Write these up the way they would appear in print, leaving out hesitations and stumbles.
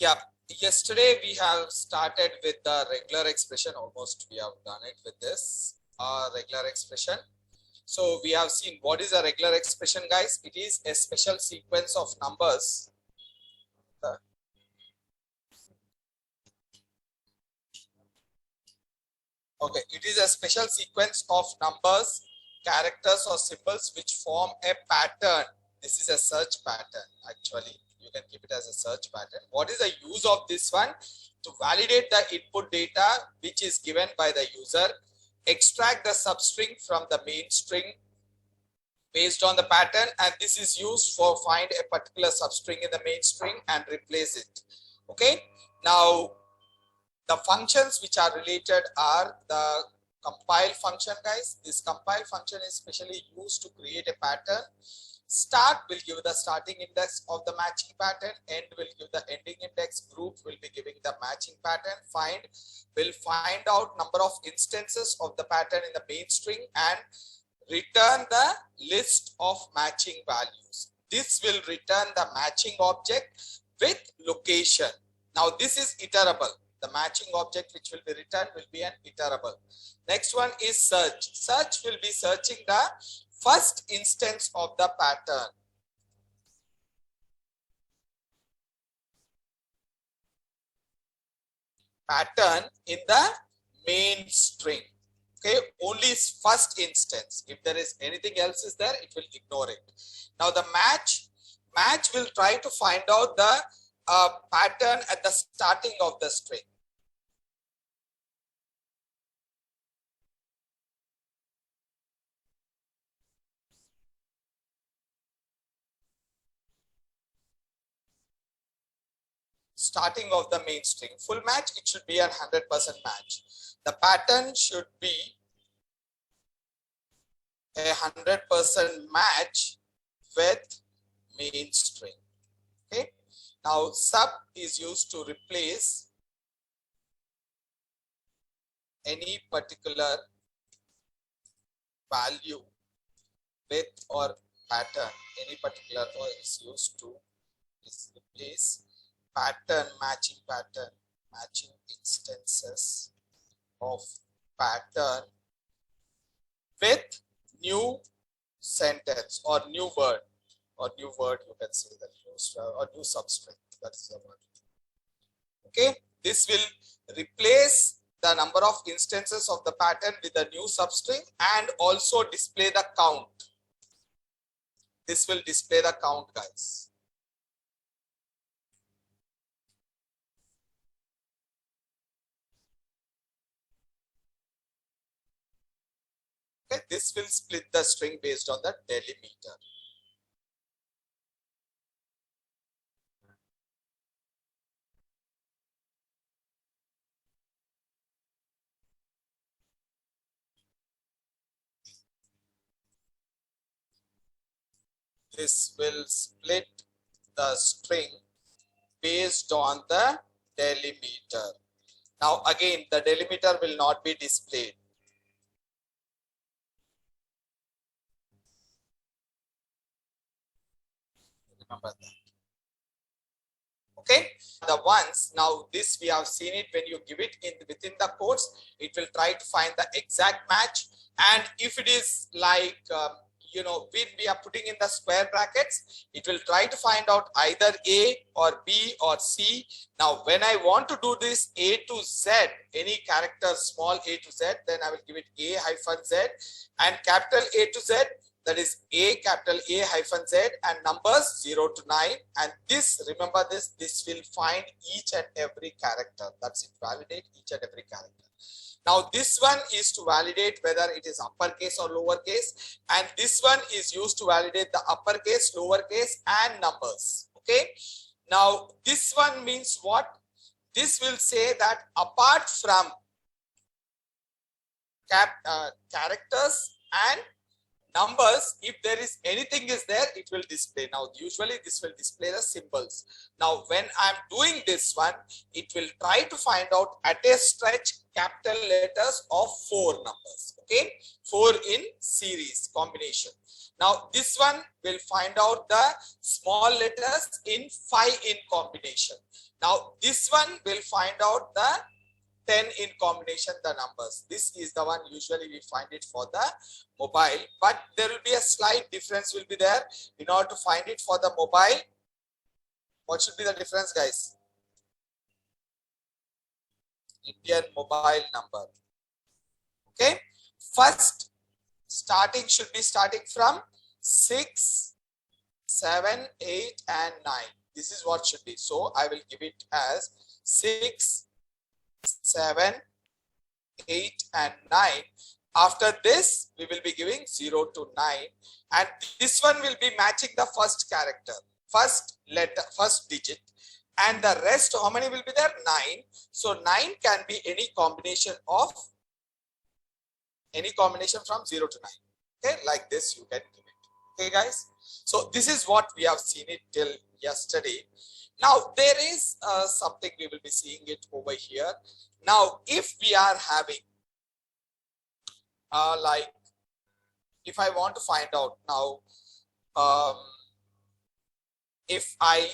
Yeah, yesterday we have started with the regular expression. Almost we have done it with this regular expression. So we have seen what is a regular expression, guys. It is a special sequence of numbers. Okay, it is a special sequence of numbers, characters or symbols which form a pattern. This is a search pattern actually. You can keep it as a search pattern. What is the use of this one? To validate the input data which is given by the user, extract the substring from the main string based on the pattern, and this is used for find a particular substring in the main string and replace it. Okay, now the functions which are related are the compile function, guys. This compile function is specially used to create a pattern. Start will give the starting index of the matching pattern, end will give the ending index, group will be giving the matching pattern, find will find out number of instances of the pattern in the main string and return the list of matching values. This will return the matching object with location. Now this is iterable. The matching object which will be returned will be an iterable. Next one is search. Search will be searching the first instance of the pattern. Pattern in the main string. Okay, only first instance. If there is anything else is there, it will ignore it. Now the match will try to find out the pattern at the starting of the string. Starting of the main string. Full match, it should be a 100% match. The pattern should be a 100% match with main string. Okay. Now sub is used to replace any particular value with or pattern. Any particular or is used to replace pattern, matching instances of pattern with new sentence or new word you can say that, or new substring. That is the word. Okay, this will replace the number of instances of the pattern with a new substring and also display the count. This will display the count, guys. Okay, this will split the string based on the delimiter. This will split the string based on the delimiter. Now again, the delimiter will not be displayed. Remember that. Okay, the ones, now this we have seen it, when you give it in within the quotes, it will try to find the exact match. And if it is like when we are putting in the square brackets, it will try to find out either A or B or C. Now when I want to do this A to Z, any character small a to Z, then I will give it A hyphen Z, and capital A to Z, that is A, capital A hyphen Z, and numbers 0 to 9. And this, remember this will find each and every character. That's it, validate each and every character. Now this one is to validate whether it is uppercase or lowercase, and this one is used to validate the uppercase, lowercase, and numbers. Okay. Now this one means what? This will say that apart from characters and numbers, if there is anything is there, it will display. Now usually this will display the symbols. Now when I'm doing this one, it will try to find out at a stretch capital letters of 4 numbers. Okay, 4 in series combination. Now this one will find out the small letters in 5 in combination. Now this one will find out the 10 in combination, the numbers. This is the one usually we find it for the mobile, but there will be a slight difference will be there. In order to find it for the mobile, what should be the difference, guys? Indian mobile number. Okay, first starting should be starting from 6, 7, 8 and 9. This is what should be. So I will give it as 6, 7, 8 and 9. After this we will be giving 0 to 9, and this one will be matching the first character, first letter, first digit, and the rest how many will be there? 9. So 9 can be any combination from 0 to 9. Okay, like this you can give it. Okay guys, so this is what we have seen it till yesterday. Now there is something we will be seeing it over here. Now if we are having like if I want to find out now, if I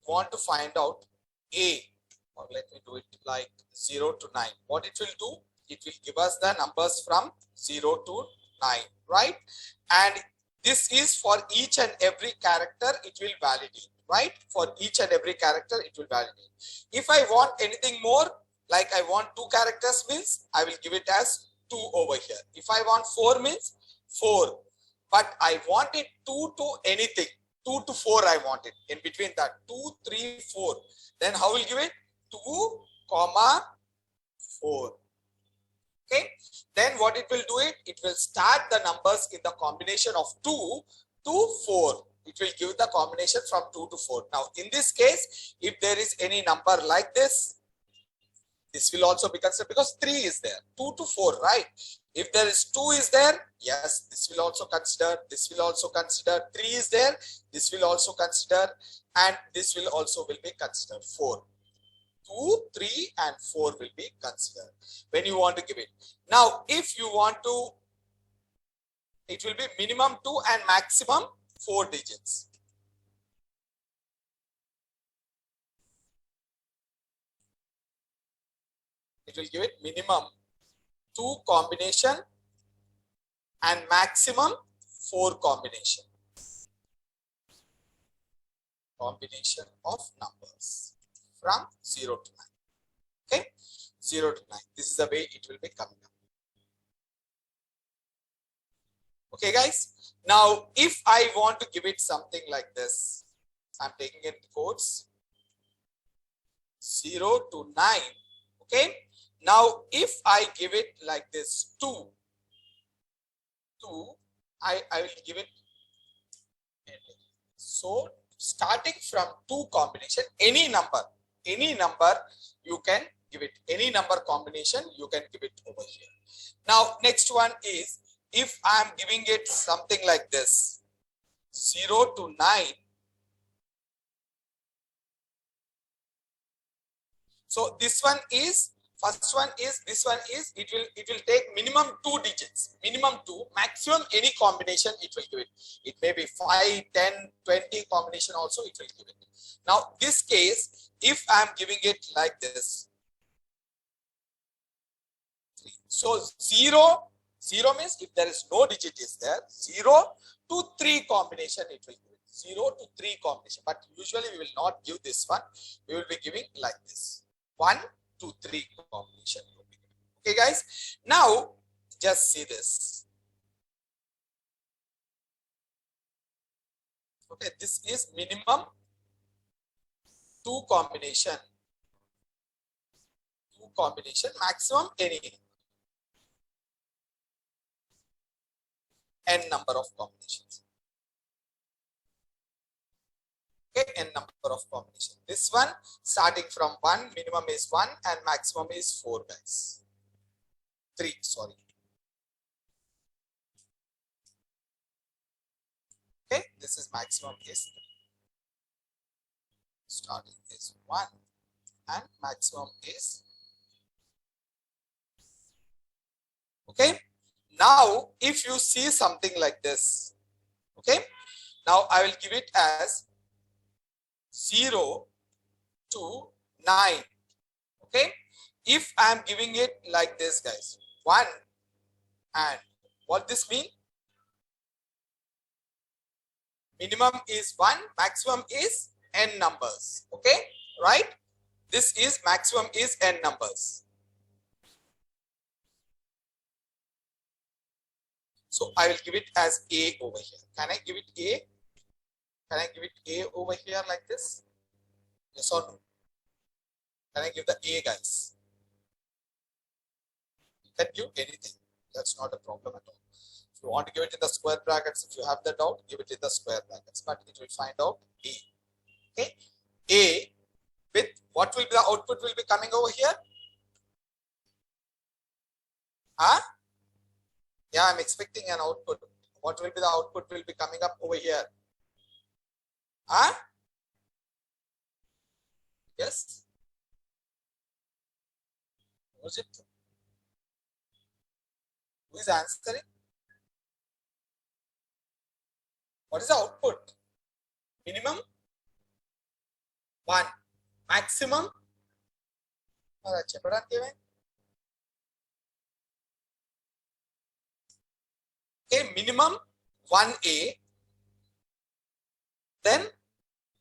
want to find out A, or let me do it like 0 to 9, what it will do, it will give us the numbers from 0 to 9, right? And this is for each and every character it will validate, right? For each and every character it will validate. If I want anything more, like I want 2 characters means I will give it as 2 over here. If I want 4 means 4, but I want it 2 to anything, 2 to 4 I want it, in between that 2, 3, 4, then how will give it? 2, 4. Okay, then what it will do it will start the numbers in the combination of 2 to 4. It will give the combination from 2 to 4. Now in this case, if there is any number like this will also be considered, because 3 is there, 2 to 4, right? If there is 2 is there, yes, this will also consider, this will also consider, 3 is there, this will also consider, and this will also be considered, 4. 2, 3 and 4 will be considered when you want to give it. Now if you want to, it will be minimum 2 and maximum 4 digits. It will give it minimum 2 combination and maximum 4 combination of numbers from 0 to 9. Okay, 0 to 9. This is the way it will be coming up. Okay guys, now if I want to give it something like this, I'm taking in quotes, 0 to 9. Okay, now if I give it like this, 2, I will give it. So starting from 2 combination, any number you can give it, any number combination you can give it over here. Now next one is, if I am giving it something like this, 0 to 9. So this one is, first one is, this one is, it will take minimum 2 digits, minimum 2, maximum any combination it will give it. It may be 5, 10, 20 combination also it will give it. Now this case, if I am giving it like this, so 0 means if there is no digit is there, 0 to 3 combination it will give it, 0 to 3 combination, but usually we will not give this one, we will be giving like this, 1 to 3 combination. Okay guys, now just see this. Okay, this is minimum 2 combination, maximum any n number of combinations. Okay, n number of combinations. This one starting from 1, minimum is 1 and maximum is 4 guys. 3, sorry. Okay, this is maximum is 3. Starting is 1 and maximum is, okay. Now if you see something like this, okay, now I will give it as 0 to 9. Okay, if I am giving it like this, guys, 1 and what this mean? Minimum is 1, maximum is n numbers. Okay, right? This is maximum is n numbers. So I will give it as A over here. Can I give it A? Can I give it A over here like this? Yes or no? Can I give the A, guys? You can give anything. That's not a problem at all. If you want to give it in the square brackets, if you have the doubt, give it in the square brackets. But it will find out A. Okay? A with what will be the output will be coming over here? Huh? Yeah, I'm expecting an output. What will be the output will be coming up over here? Huh? Yes? Was it? Who is answering? What is the output? Minimum 1. Maximum? Okay, minimum 1A. Then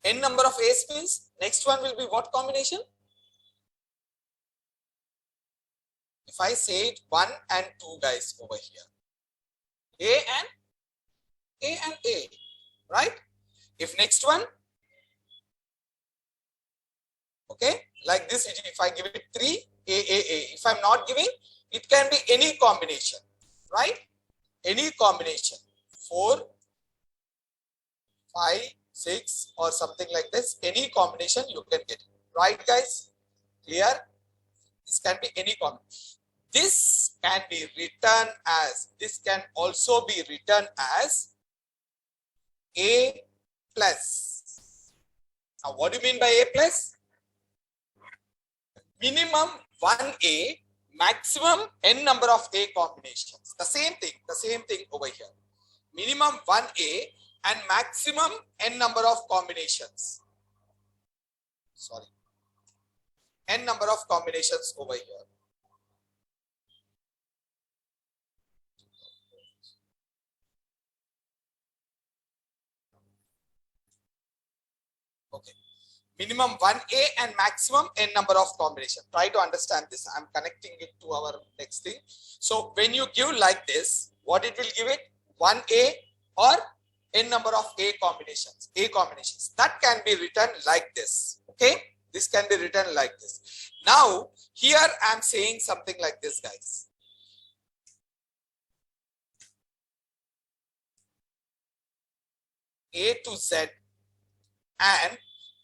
n number of A's means next one will be what combination? If I say it 1 and 2, guys, over here. A and A, right? If next one, okay, like this, if I give it 3, A. If I'm not giving, it can be any combination, right? Any combination, 4, 5, 6 or something like this, any combination you can get it. Right, guys? Clear? This can be any combination. This can be written as, this can also be written as A plus. Now, what do you mean by A plus? Minimum 1A, maximum n number of A combinations. The same thing over here. Minimum 1A and maximum n number of combinations. Sorry. N number of combinations over here. Okay. Minimum 1A and maximum n number of combinations. Try to understand this. I'm connecting it to our next thing. So when you give like this, what it will give it? 1A or n number of A combinations. That can be written like this. Okay. This can be written like this. Now, here I'm saying something like this, guys. A to Z, and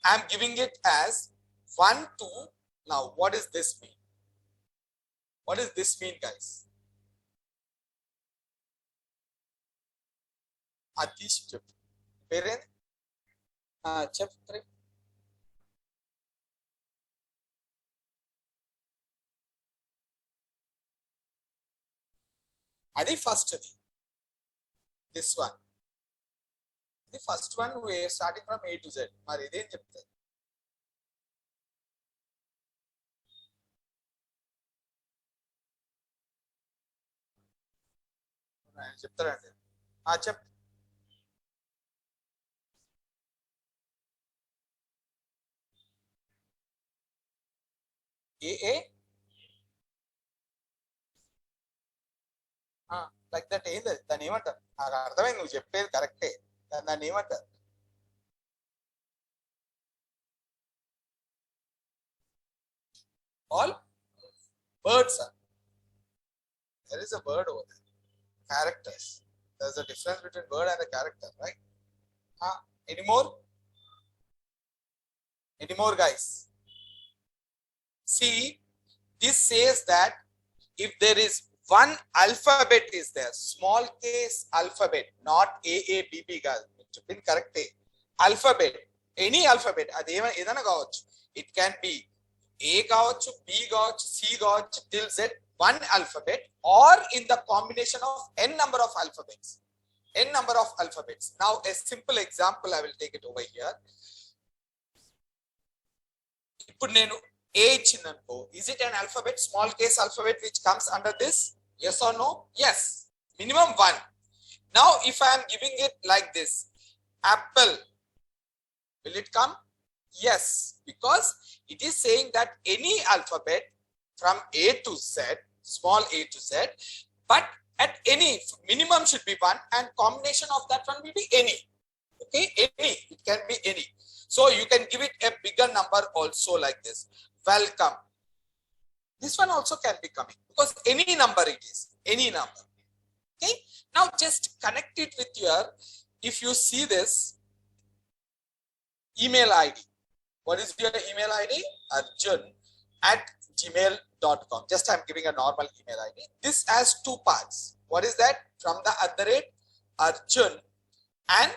I'm giving it as 1 to, now what does this mean? What does this mean, guys? Atish, parent, chapter. Adi first, this one. The first one we are starting from A to Z. Mari idem cheptaru. చెప్తారండి చెప్ ఏ like that ఏంది దాన్ని ఏమంటారు? నాకు అర్థమైంది, నువ్వు చెప్పేది కరెక్టే, దాన్ని ఏమంటారు? All words are. There is a word over there. Characters. There's a difference between word and a character, right? Any more? Any more, guys? See, this says that if there is one alphabet is there, small case alphabet, not AABB, guys. చెప్పింది కరెక్టే. Alphabet, any alphabet, అది ఏదైనా కావచ్చు. It can be ఏ కావచ్చు, B కావచ్చు, C కావచ్చు, till Z, one alphabet or in the combination of n number of alphabets. N number of alphabets. Now a simple example I will take it over here. ఇప్పుడు నేను A ఇచ్చిననుకో, is it an alphabet, small case alphabet which comes under this? Yes or no? Yes. Minimum 1. Now if I am giving it like this, apple, will it come? Yes, because it is saying that any alphabet from A to Z, small a to Z, but at any, minimum should be 1 and combination of that one will be any. Okay, any, it can be any. So you can give it a bigger number also like this. Welcome. This one also can be coming because any number it is, any number. Okay, now just connect it with your, if you see this email ID. What is your email ID? arjun@gmail.com. Just I'm giving a normal email ID. This has two parts. What is that? From the @Arjun and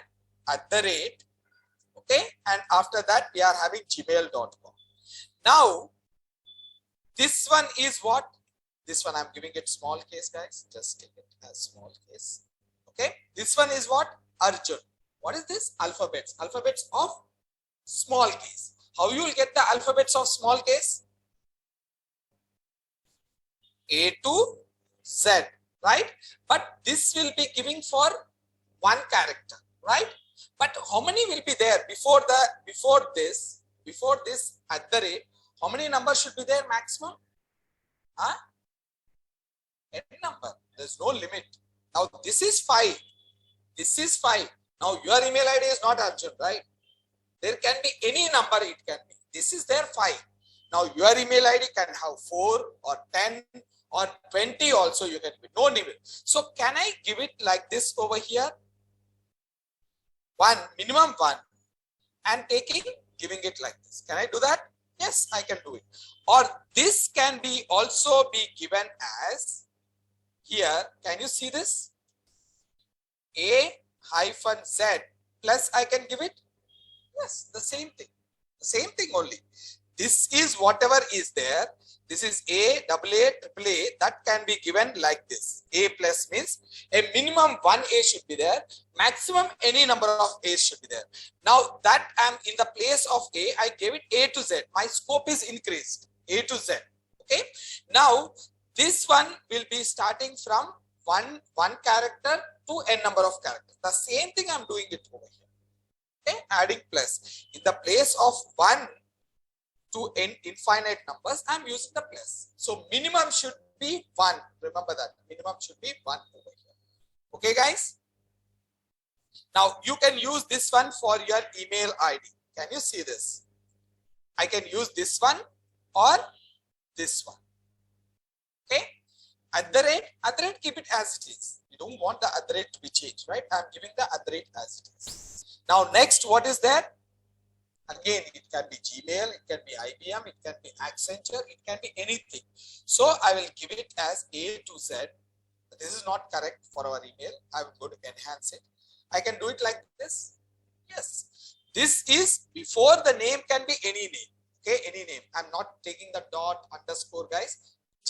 @, okay, and after that we are having gmail.com. Now this one is what? This one I'm giving it small case, guys. Just take it as small case. Okay, this one is what? Arjun. What is this? Alphabets. Alphabets of small case. How you will get the alphabets of small case? A to Z, right? But this will be giving for one character, right? But how many will be there before this @, how many numbers should be there maximum? N number. There's no limit. Now this is 5. This is 5. Now your email ID is not Arjun, right? There can be any number, it can be. This is there 5. Now your email ID can have 4 or 10 or 20 also, you can be, no limit. So can I give it like this over here? 1, minimum 1, and giving it like this. Can I do that? Yes, I can do it. Or this can be also be given as, here, can you see this? A-Z plus I can give it. Yes, the same thing. The same thing only. This is whatever is there. This is A-AA-AAA. That can be given like this. A plus means a minimum 1 A should be there. Maximum any number of A's should be there. Now that I'm in the place of A, I gave it A to Z. My scope is increased. A to Z. Okay. Now this one will be starting from one character to n number of characters. The same thing I'm doing it over here. Okay, adding plus. In the place of 1 to n infinite numbers, I'm using the plus. So minimum should be 1. Remember that. Minimum should be 1 over here. Okay, guys? Now you can use this one for your email ID. Can you see this? I can use this one or this one. Okay? @, keep it as it is. You don't want the @ to be changed, right? I'm giving the @ as it is. Now next, what is there? Again, it can be Gmail, it can be IBM, it can be Accenture, it can be anything. So I will give it as A to Z. This is not correct for our email. I will go to enhance it. I can do it like this. Yes. This is before the name can be any name. Okay, any name. I'm not taking the dot underscore, guys.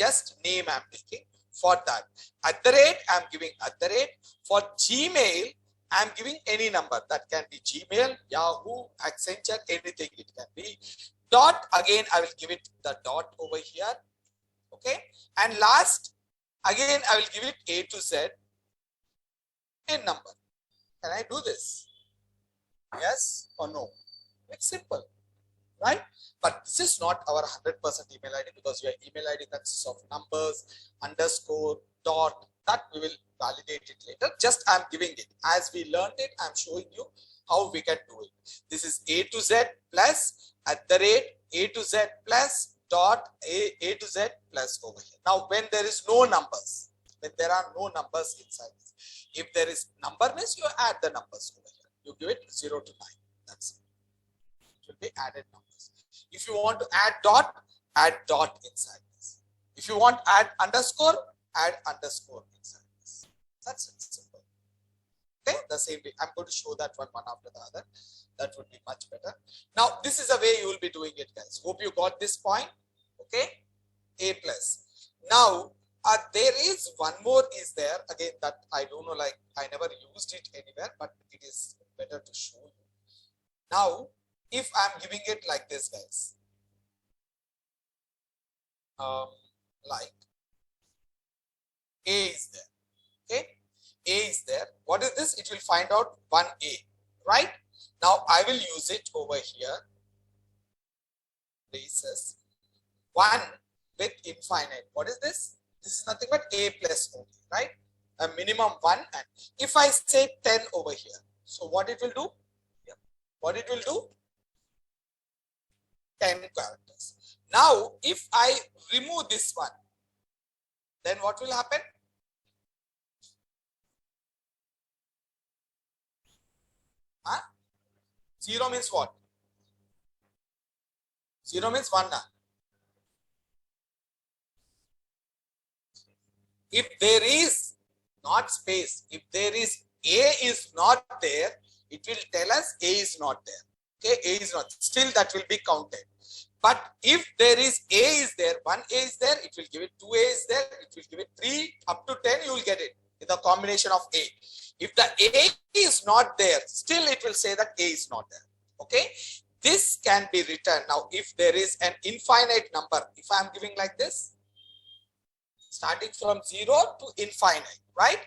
Just name I'm taking. For that, @ I'm giving @. For Gmail, I'm giving any number. That can be Gmail, Yahoo, Accenture, anything it can be. Dot, again I will give it the dot over here. Okay, and last, again I will give it A to Z, n number. Can I do this? Yes or no? It's simple, right? But this is not our 100% email ID, because your email ID consists of numbers, underscore, dot. That we will validate it later. Just I'm giving it as we learned it. I'm showing you how we can do it. This is A to Z plus @ A to Z plus dot A to Z plus over here. Now when there is no numbers, when there are no numbers inside this, if there is number means you add the numbers over here. You give it 0 to 9. That's it. It will be added numbers. If you want to add dot inside this. If you want add underscore, add underscore inside this. That's it. Simple. Okay, the same way. I'm going to show that one after the other. That would be much better. Now, this is the way you will be doing it, guys. Hope you got this point. Okay, A plus. Now, there is one more is there. Again, that I don't know, like I never used it anywhere, but it is better to show you. Now, if I'm giving it like this, guys, like A is there. Okay, A is there. What is this? It will find out 1A, right? Now I will use it over here. Places 1 with infinite. What is this? This is nothing but A plus only, right? A minimum 1. And if I say 10 over here, so what it will do? Yeah. What it will do? 10 characters. Now, if I remove this one, then what will happen? Huh? 0 means what? 0 means 1. If there is not space, if there is A is not there, it will tell us A is not there. Okay, A is not. Still that will be counted. But if there is A is there, 1A is there, it will give it 2A is there, it will give it 3 up to 10, you will get it in the combination of A. If the A is not there, still it will say that A is not there. Okay, this can be written. Now, if there is an infinite number, if I am giving like this, starting from 0 to infinite, right?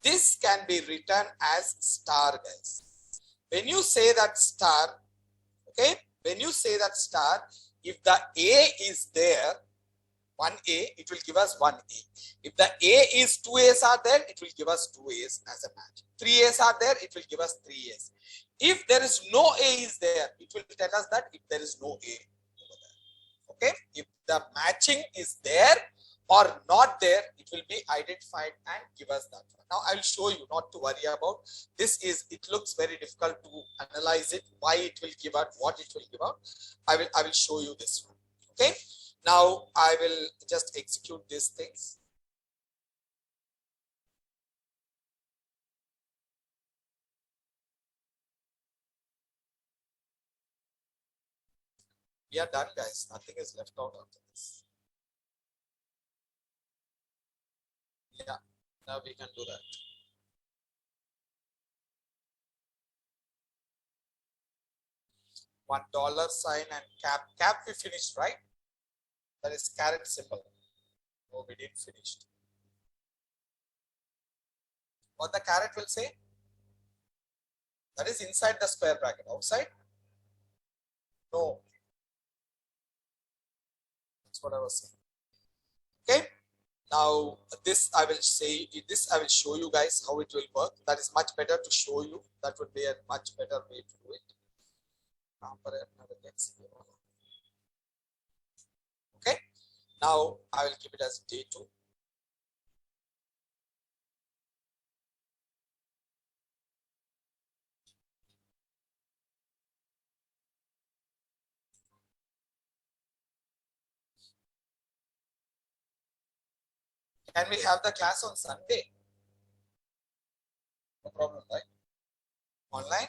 This can be written as star, guys. When you say that star, okay, when you say that star, if the A is there, 1A, it will give us 1A. If the A is 2 A's are there, it will give us 2 A's as a match. 3 A's are there, it will give us 3 A's. If there is no A is there, it will tell us that if there is no A over there. Okay, if the matching is there or not there, it will be identified and give us that one. Now I will show you, not to worry about this. It looks very difficult to analyze it, why it will give out, what it will give out. I will show you this one. Okay, now I will just execute these things. We are done, guys. Nothing is left out after this. Yeah, now we can do that. $1 sign and cap we finished, right? That is caret symbol. Oh, we didn't finish. What the caret will say? That is inside the square bracket. Outside? No. That's what I was saying. Okay. Now this I will say, this I will show you guys how it will work. That is much better to show you. That would be a much better way to do it. Okay. Now I will keep it as day 2. Can we have the class on Sunday? No problem, right? Online?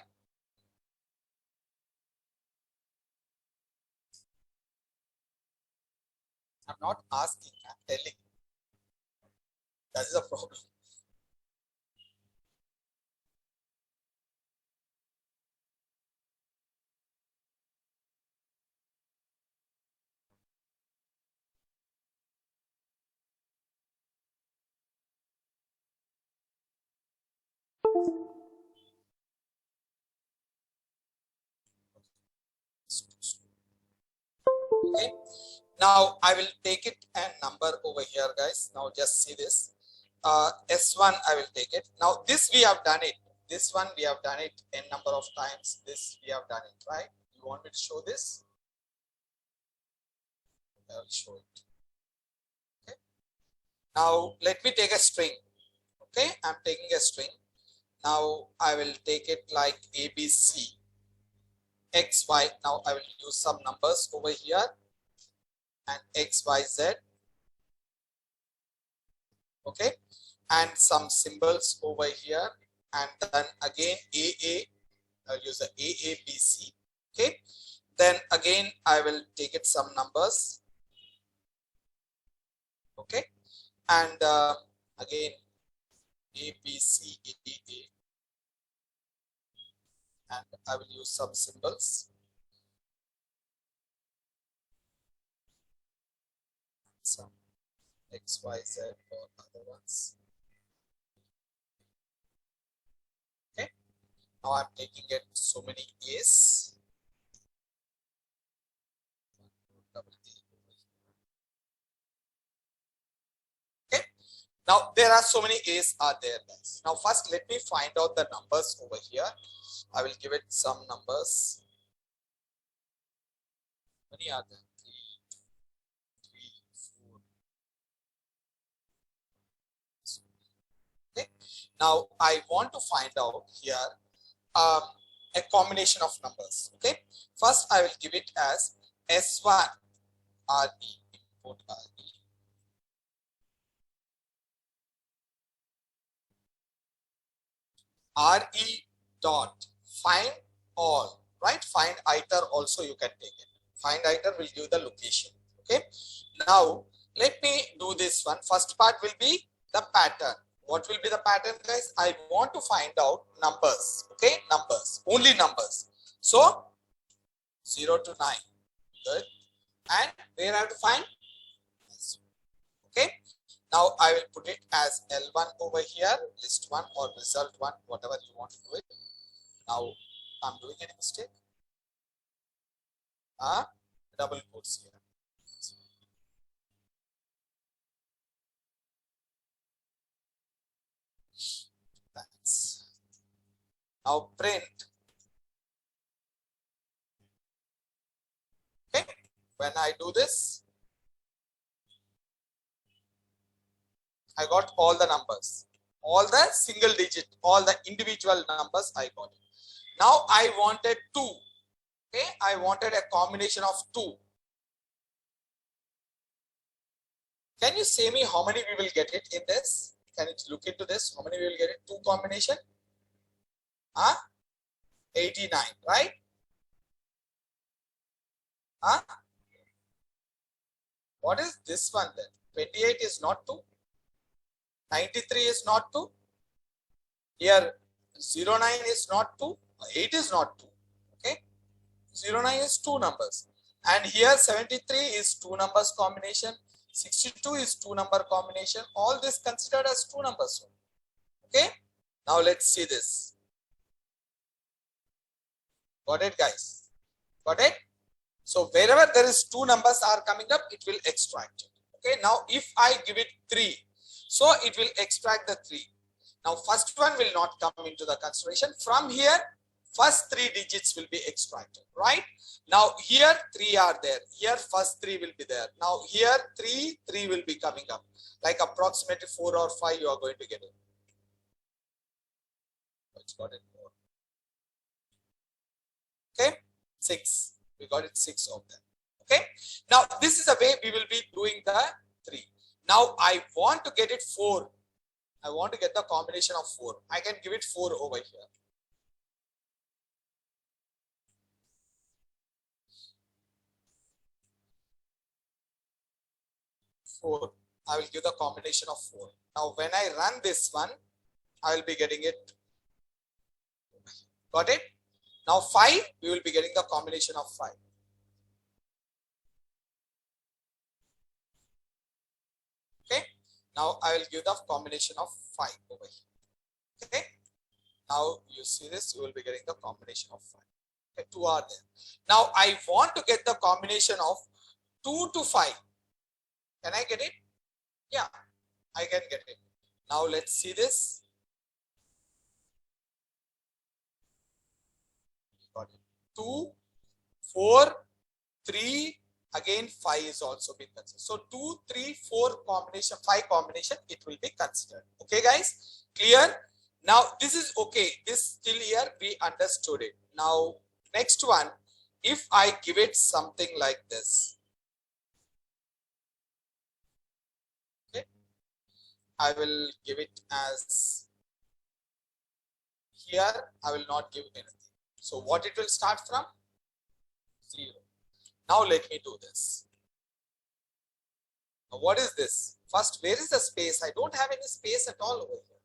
I'm not asking, I'm telling. That is a problem. Okay. Now I will take it and number over here, guys. Now just see this. S1 I will take it. Now this we have done it. This one we have done it n number of times. This we have done it, right? You want me to show this? I will show it. Okay. Now let me take a string. Okay, I'm taking a string. Now I will take it like ABC, XY. Now I will use some numbers over here and XYZ. Okay, and some symbols over here. and then again AA. I'll use the AABC. Okay. Then again I will take it some numbers. Okay. And again ABCAA, and I will use some symbols. Some XYZ or other ones. Okay. Now I'm taking it so many A's. Okay. Now there are so many A's are there, guys. Now first let me find out the numbers over here. I will give it some numbers. How many are there? 3, 4. Okay. Now I want to find out here a combination of numbers. Okay. First I will give it as S1 RE, input RE. RE dot find all, right? Find iter also you can take it. Find iter will give the location. Okay. Now let me do this one. First part will be the pattern. What will be the pattern, guys? I want to find out numbers. Okay, numbers, only numbers. So 0 to 9. Good. And where I have to find? Okay. Now I will put it as L1 over here, list 1 or result 1, whatever you want to do it. Now I'm doing any mistake? Double quotes here. That's now print. Okay. When I do this, I got all the numbers, all the single digit, all the individual numbers I got it. Now I wanted 2. Okay, I wanted a combination of 2. Can you say me how many we will get it in this? Can you look into this? How many we will get it? 2 combination? 89, right? What is this one then? 28 is not 2. 93 is not 2. Here 09 is not 2. 8 is not 2. Okay. 09 is 2 numbers. And here 73 is 2 numbers combination. 62 is 2 number combination. All this considered as 2 numbers. Okay. Now let's see this. Got it, guys? Got it? So wherever there is 2 numbers are coming up, it will extract it. Okay. Now if I give it 3, so it will extract the 3. Now first one will not come into the consideration. From here, first 3 digits will be extracted, right? Now here 3 are there. Here first 3 will be there. Now here 3 will be coming up. Like approximately 4 or 5 you are going to get it. It's got it more. Okay, 6. We got it 6 of them. Okay. Now this is a way we will be doing the 3. Now I want to get it 4. I want to get the combination of 4. I can give it 4 over here. I will give the combination of 4. Now when I run this one, I will be getting it. Got it? Now 5, we will be getting the combination of 5. Okay. Now I will give the combination of 5 over here. Okay. Now you see this, you will be getting the combination of 5. Okay, 2 are there. Now I want to get the combination of 2 to 5. Can I get it? Yeah, I can get it. Now let's see this. Got it. 2, 4, 3, again 5 is also being considered. So 2, 3, 4 combination, 5 combination, it will be considered. Okay, guys, clear? Now this is okay. This till here we understood it. Now next one, if I give it something like this, okay, I will give it as here I will not give anything. So what it will start from? 0. Now let me do this. Now what is this? First, where is the space? I don't have any space at all over here.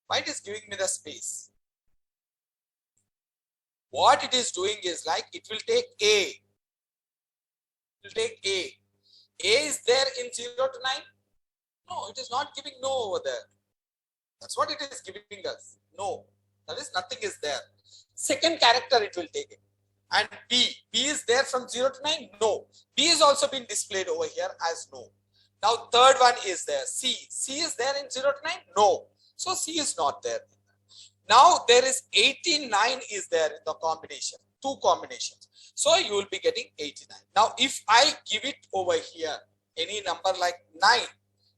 Why it is giving me the space? What it is doing is like it will take A. It will take A. A is there in 0 to 9? No, it is not giving no over there. That's what it is giving us. No, that is nothing is there. Second character it will take it. And B. B is there from 0 to 9? No. B is also been displayed over here as no. Now third one is there. C. C is there in 0 to 9? No. So C is not there. Now there is 89 is there in the combination. Two combinations. So you will be getting 89. Now if I give it over here, any number like 9.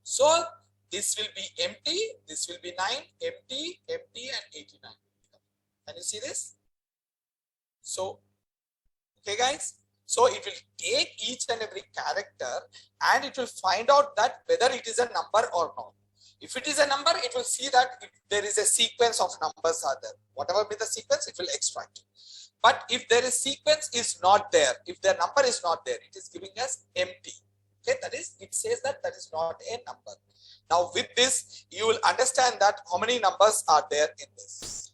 So this will be empty. This will be 9, empty, empty, and 89. Can you see this? So, okay guys. So it will take each and every character and it will find out that whether it is a number or not. If it is a number, it will see that if there is a sequence of numbers are there. Whatever be the sequence, it will extract it. But if there is sequence is not there, if the number is not there, it is giving us empty. Okay, that is, it says that that is not a number. Now with this, you will understand that how many numbers are there in this.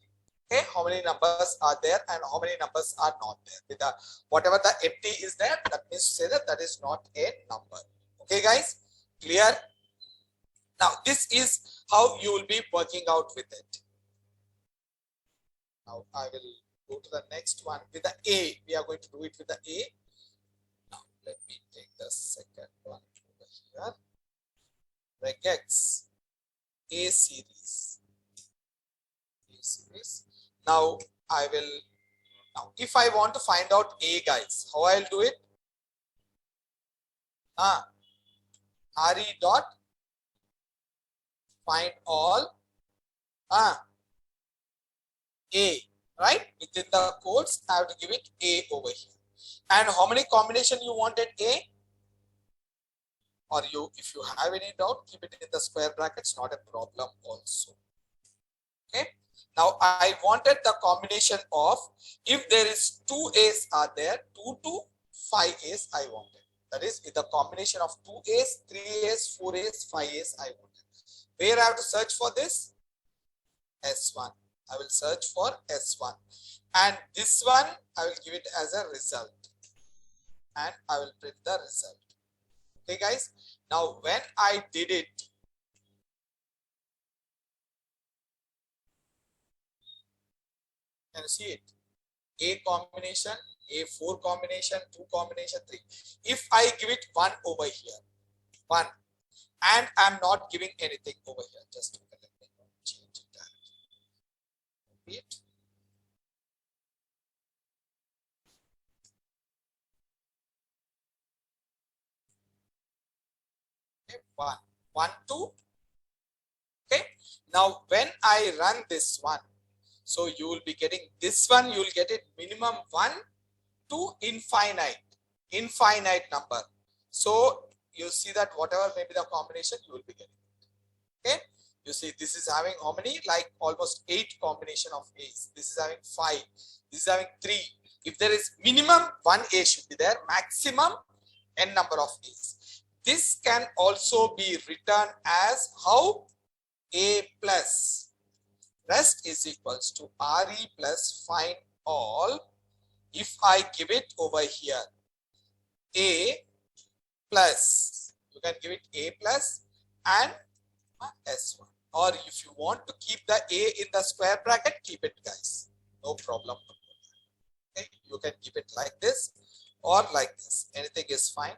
Okay, how many numbers are there and how many numbers are not there. With the whatever the empty is there, that means to say that that is not a number. Okay guys, clear? Now this is how you will be working out with it. Now I will go to the next one with the A. We are going to do it with the A. Now let me take the second one over here. Regex A series. A series. Now I will. Now if I want to find out A, guys, how I'll do it? RE dot find all A, right? Within the codes, I have to give it A over here. And how many combination you wanted A? Or you, if you have any doubt, keep it in the square brackets, not a problem also. Okay. Now I wanted the combination of, if there is 2 A's are there, 2 to 5 A's I wanted. That is, with the combination of 2 A's, 3 A's, 4 A's, 5 A's I wanted. Where I have to search for this? S1. I will search for S1. And this one, I will give it as a result. And I will print the result. Okay, guys. Now, when I did it, can you see it? A combination, A4 combination, 2 combination, 3. If I give it 1 over here, 1. And I'm not giving anything over here. Just let me change it. Repeat. Okay, 1, 1, 2. Okay. Now when I run this one, so you will be getting this one. You will get it minimum 1 to infinite number. So you see that whatever may be the combination, you will be getting it. Okay. You see this is having how many? Like almost 8 combination of A's. This is having 5. This is having 3. If there is minimum 1 A should be there, maximum n number of A's. This can also be written as how? A plus rest is equals to RE plus find all. If I give it over here, A plus, you can give it A plus and S1. Or if you want to keep the A in the square bracket, keep it, guys. No problem. Okay. You can keep it like this or like this. Anything is fine.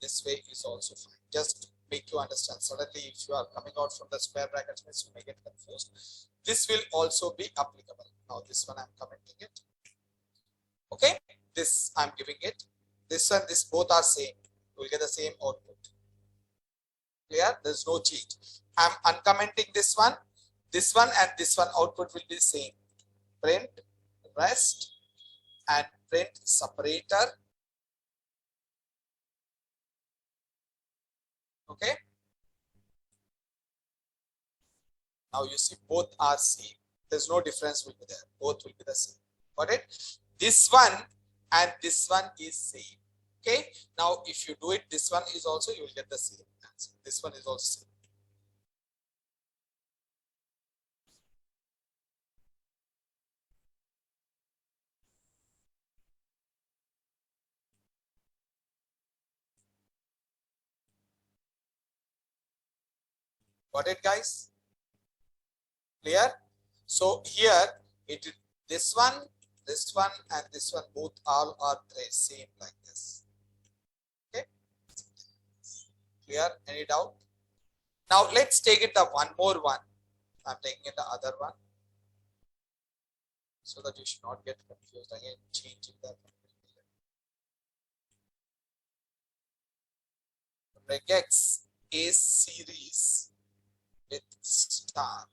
This way is also fine. Just to make you understand. Suddenly, if you are coming out from the square brackets, you may get confused. This will also be applicable. Now, this one I'm commenting it. Okay. This I'm giving it. This one, this both are same. You will get the same output. Clear? There's no change. I'm uncommenting this one and this one output will be the same. Print rest and print separator. Okay. Now you see both are same. There's no difference will be there. Both will be the same. Got it? This one and this one is same. Okay. Now if you do it, this one is also, you will get the same answer. This one is also same. Got it, guys? Clear? So here it this one, and this one both all are the same like this. Okay. Clear? Any doubt? Now let's take it the one more one. I'm taking it the other one so that you should not get confused again. Changing that. Regex A series with star.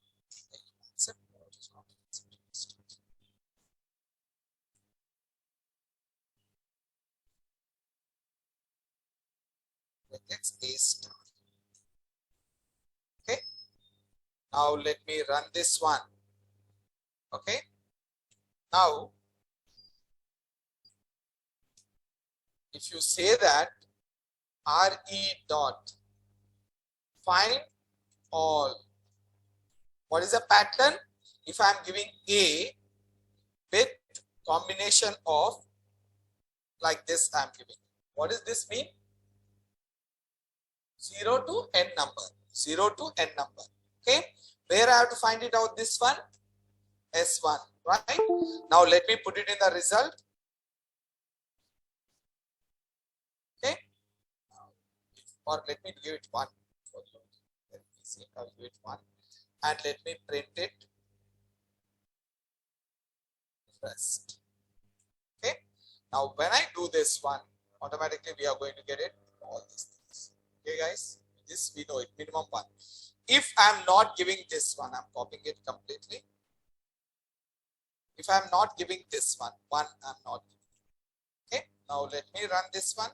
Regex A star. Okay. Now let me run this one. Okay. Now, if you say that RE dot find all, what is a pattern? If I am giving A with combination of like this, I am giving. What does this mean? 0 to n number. 0 to n number. Okay. Where I have to find it out? This one, S1. Right. Now let me put it in the result. Okay. Or let me give it 1. Let me see. I'll give it 1. And let me print it first. Okay. Now when I do this one, automatically we are going to get it all these things. Okay, guys. This we know it, minimum 1. If I'm not giving this one, I'm copying it completely. If I'm not giving this one, I'm not giving. Okay. Now let me run this one.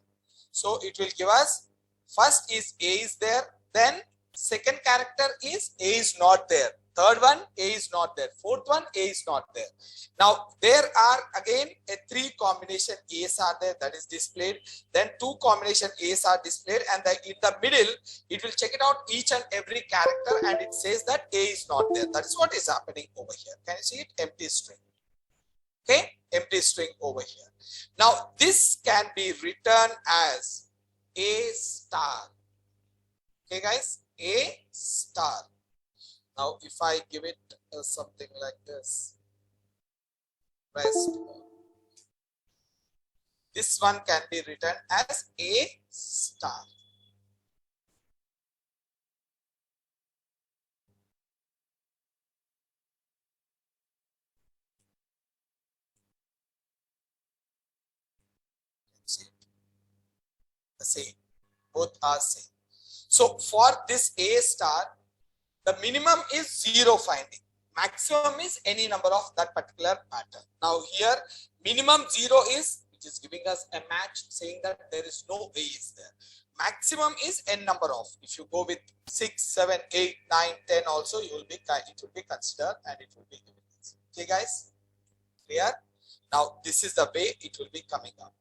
So it will give us, first is A is there, then second character is A is not there. Third one, A is not there. Fourth one, A is not there. Now, there are again a 3 combination A's are there, that is displayed. Then 2 combination A's are displayed, and in the middle, it will check it out each and every character, and it says that A is not there. That is what is happening over here. Can you see it? Empty string. Okay, empty string over here. Now, this can be written as A star. Okay, guys, A star. Now, if I give it something like this, rest, this one can be written as A star. See, the same, both are same. So, for this A star, the minimum is 0 finding. Maximum is any number of that particular pattern. Now here, minimum 0 is, which is giving us a match saying that there is no A is there. Maximum is n number of. If you go with 6, 7, 8, 9, 10 also, it will be considered and it will be given. Okay, guys? Clear? Now this is the way it will be coming up.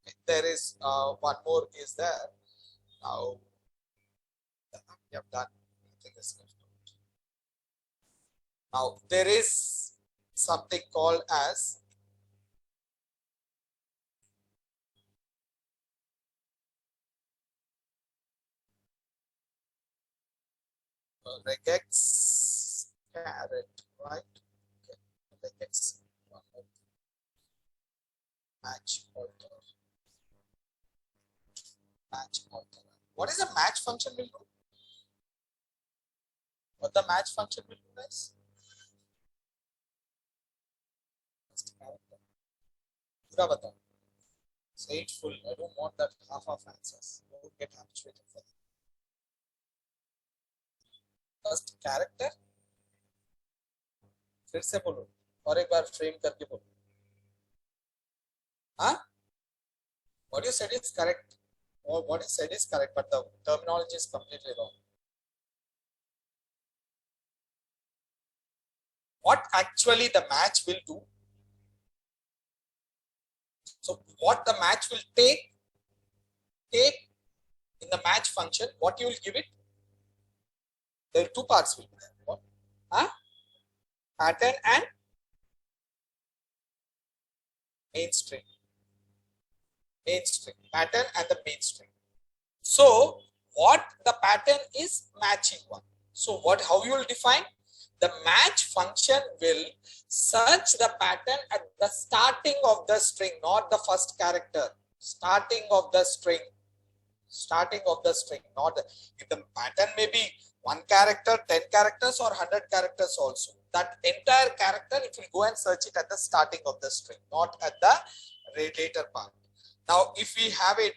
Okay. There is one more is there. Now we have done. Now there is something called as regex caret, right? Okay. Regex match alter. Match alter. What is a match function will do? What the match function will do, guys? Say it full. I don't want that half of answers. I won't get habituated for that. First character. फिर से बोलो और एक बार frame करके बोलो. Huh? What you said is correct. Or what you said is correct, but the terminology is completely wrong. what actually the match will do. So what the match will take in the match function, what you will give it, there are two parts will be there. What? Huh? Pattern and main string. Main string. Pattern and the main string. So what the pattern is matching one. So what, how you will define? The match function will search the pattern at the starting of the string, not the first character. Starting of the string. Starting of the string, not the, if the pattern may be 1 character, 10 characters or 100 characters also. That entire character, it will go and search it at the starting of the string, not at the later part. Now, if we have it,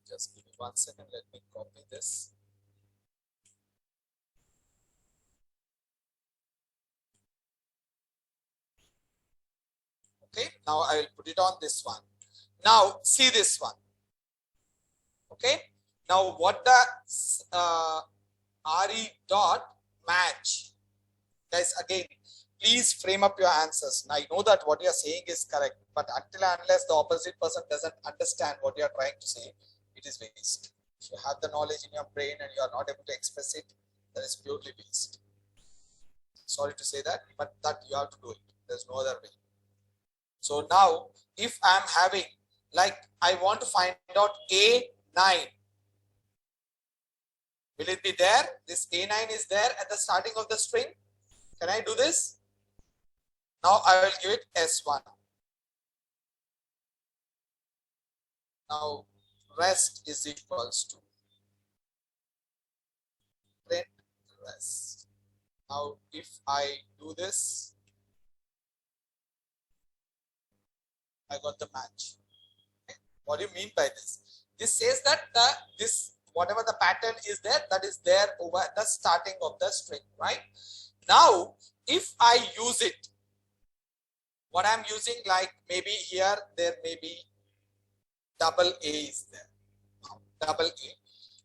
just give me 1 second, let me copy this. Okay, now I will put it on this one. Now, see this one. Okay, now what the RE dot match, guys, again, please frame up your answers. Now, I know that what you are saying is correct, but until and unless the opposite person doesn't understand what you are trying to say, it is waste. If you have the knowledge in your brain and you are not able to express it, that is purely waste. Sorry to say that, but that you have to do it. There's no other way. So now, if I'm having, like, I want to find out A9. Will it be there? This A9 is there at the starting of the string. Can I do this? Now I will give it S1. Now rest is equals to print rest. Now if I do this, I got the match. Okay. What do you mean by this? This says that this whatever the pattern is there, that is there over the starting of the string, right? Now, if I use it, what I'm using, like maybe here, there may be double A is there. Double A.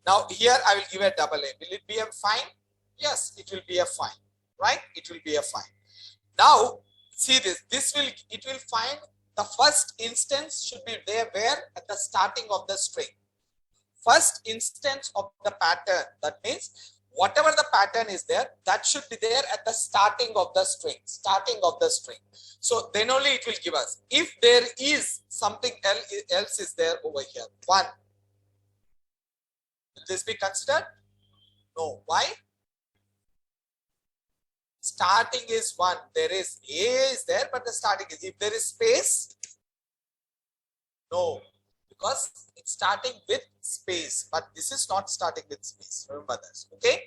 Now, here I will give a double A. Will it be a fine? Yes, it will be a fine, right? It will be a fine. Now, see this. It will find the first instance should be there where at the starting of the string. First instance of the pattern, that means whatever the pattern is there, that should be there at the starting of the string, so then only it will give us. If there is something else is there over here, 1, will this be considered? No. Why? Starting is 1, there is A is there, but the starting is, if there is space, no, because it's starting with space, but this is not starting with space. Remember this. Okay,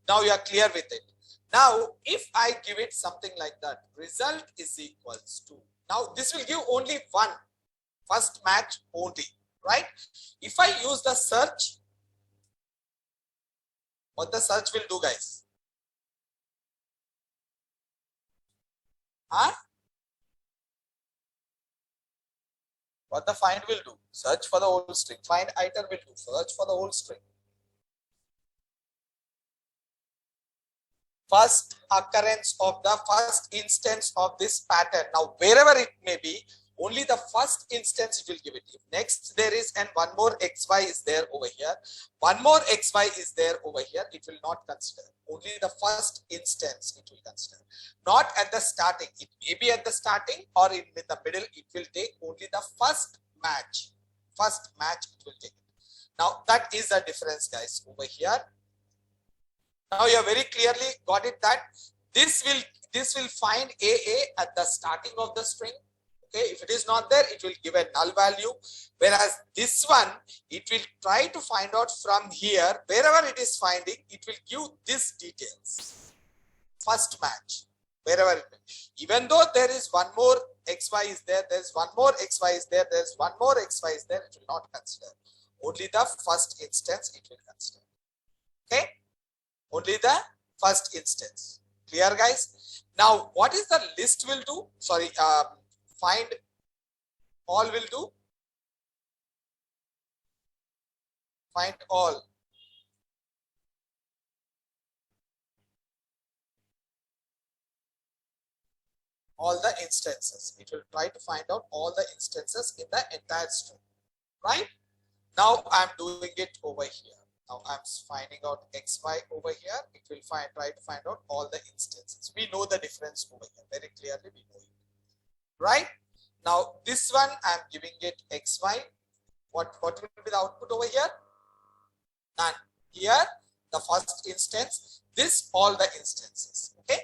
now you are clear with it. Now if I give it something like that, result is equals to, now this will give only 1 first match only, right? If I use the search, what the search will do, guys? What the find will do? Search for the whole string. Find item will do. Search for the whole string. First occurrence of the first instance of this pattern. Now, wherever it may be, only the first instance it will give it. If next there is and one more xy is there over here, one more xy is there over here, it will not consider. Only the first instance it will consider. Not at the starting. It may be at the starting or in the middle. It will take only the first match. First match it will take. Now that is the difference, guys, over here. Now you have very clearly got it that this will find AA at the starting of the string. Okay, if it is not there, it will give a null value. Whereas this one, it will try to find out from here, wherever it is finding, it will give these details. First match, wherever it is. Even though there is one more xy is there, there's one more xy is there, there's one more xy is there, it will not consider. Only the first instance it will consider. Okay, only the first instance. Clear, guys? Now, what is the list will do? Sorry, find all will do. Find all. all the instances. It will try to find out all the instances in the entire string, right? Now I'm doing it over here. Now I'm finding out xy over here. It will try to find out all the instances. We know the difference over here very clearly. We know it, right? Now this one I'm giving it xy. What will be the output over here? None. Here the first instance. This all the instances. Okay.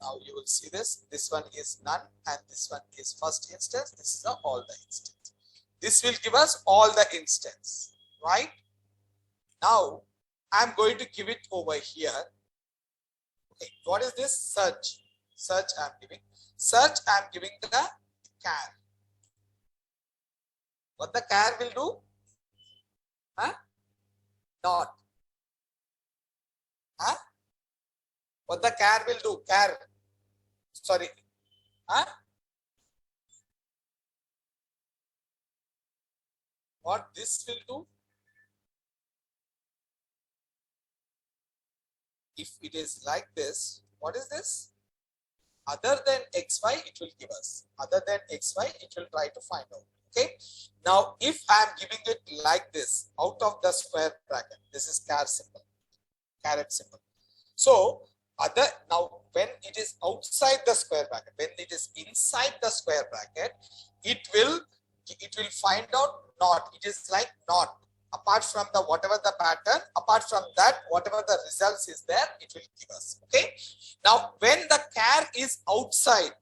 Now you will see this. This one is none, and this one is first instance. This is all the instance. This will give us all the instance, right? Now I'm going to give it over here. Okay, what is this? Search. Search I'm giving. Search I'm giving the char. What the char will do? Huh? Not. Huh? What the char will do? Char. Sorry. Huh? What this will do? If it is like this, what is this? Other than xy, it will give us. Other than xy, it will try to find out. Okay. Now, if I am giving it like this, out of the square bracket, this is char symbol, caret symbol. So, now when it is outside the square bracket, when it is inside the square bracket, it will find out not. It is like not. Apart from the whatever the pattern, apart from that, whatever the results is there, it will give us. Okay. Now, when the char is outside,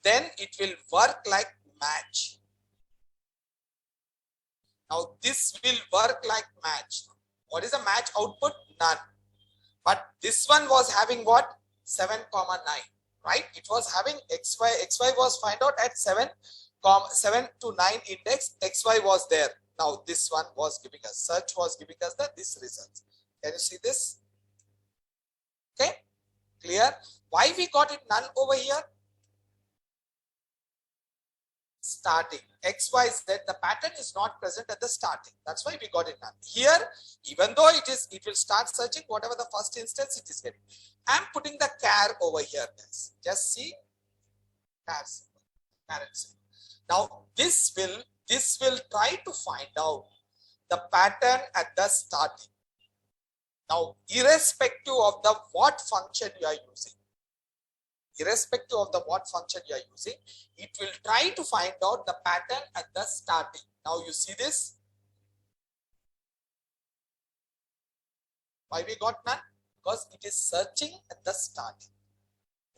then it will work like match. Now, this will work like match. What is the match output? None. But this one was having what? 7, 9, right? It was having xy was find out at 7 to 9 index, xy was there. Now this one was giving us, search was giving us this results. Can you see this? Okay, clear? Why we got it none over here? Starting xyz, the pattern is not present at the starting. That's why we got it none. Here, even though it will start searching whatever the first instance it is getting. I'm putting the char over here, guys. Just see char symbol, caret symbol. Now this will try to find out the pattern at the starting. Now, irrespective of the what function you are using, it will try to find out the pattern at the starting. Now you see this. Why we got none? Because it is searching at the starting.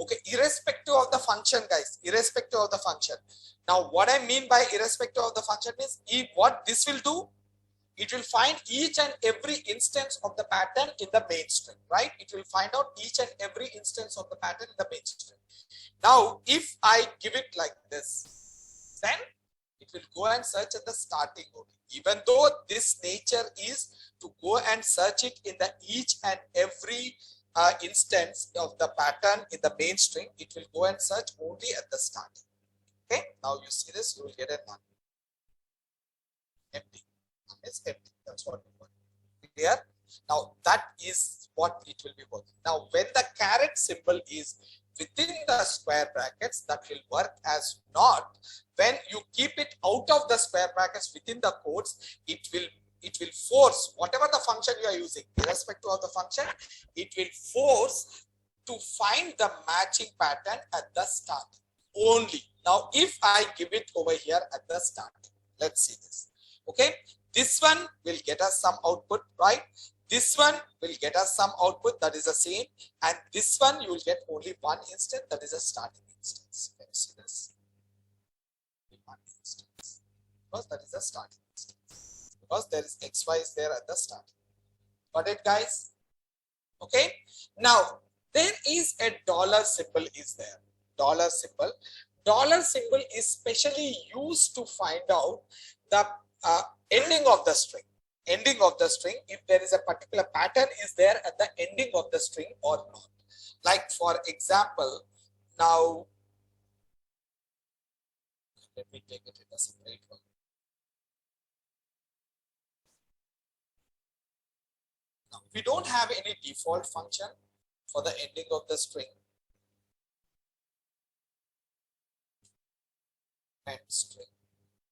Okay, irrespective of the function, guys, irrespective of the function. Now, what I mean by irrespective of the function is what this will do, it will find each and every instance of the pattern in the main string, right? It will find out each and every instance of the pattern in the main string. Now, if I give it like this, then it will go and search at the starting only. Even though this nature is to go and search it in the each and every instance of the pattern in the main string, it will go and search only at the starting. Okay, now you see this, you will get a none. Empty. It's empty. That's what we want. Clear? Now that is what it will be working. Now, when the caret symbol is within the square brackets, that will work as not. When you keep it out of the square brackets within the quotes, it will force whatever the function you are using, irrespective of the function, it will force to find the matching pattern at the start only. Now, if I give it over here at the start, let's see this. Okay, this one will get us some output, right? This one will get us some output, that is the same, and this one you will get only one instance, that is a starting instance. Can you see this? One instance, because that is a starting instance, because there is xy is there at the start. Got it, guys? Okay. Now there is a dollar symbol is there. Dollar symbol is specially used to find out the ending of the string. Ending of the string, if there is a particular pattern is there at the ending of the string or not. Like for example, now let me take it in a separate one. Now we don't have any default function for the ending of the string. end string.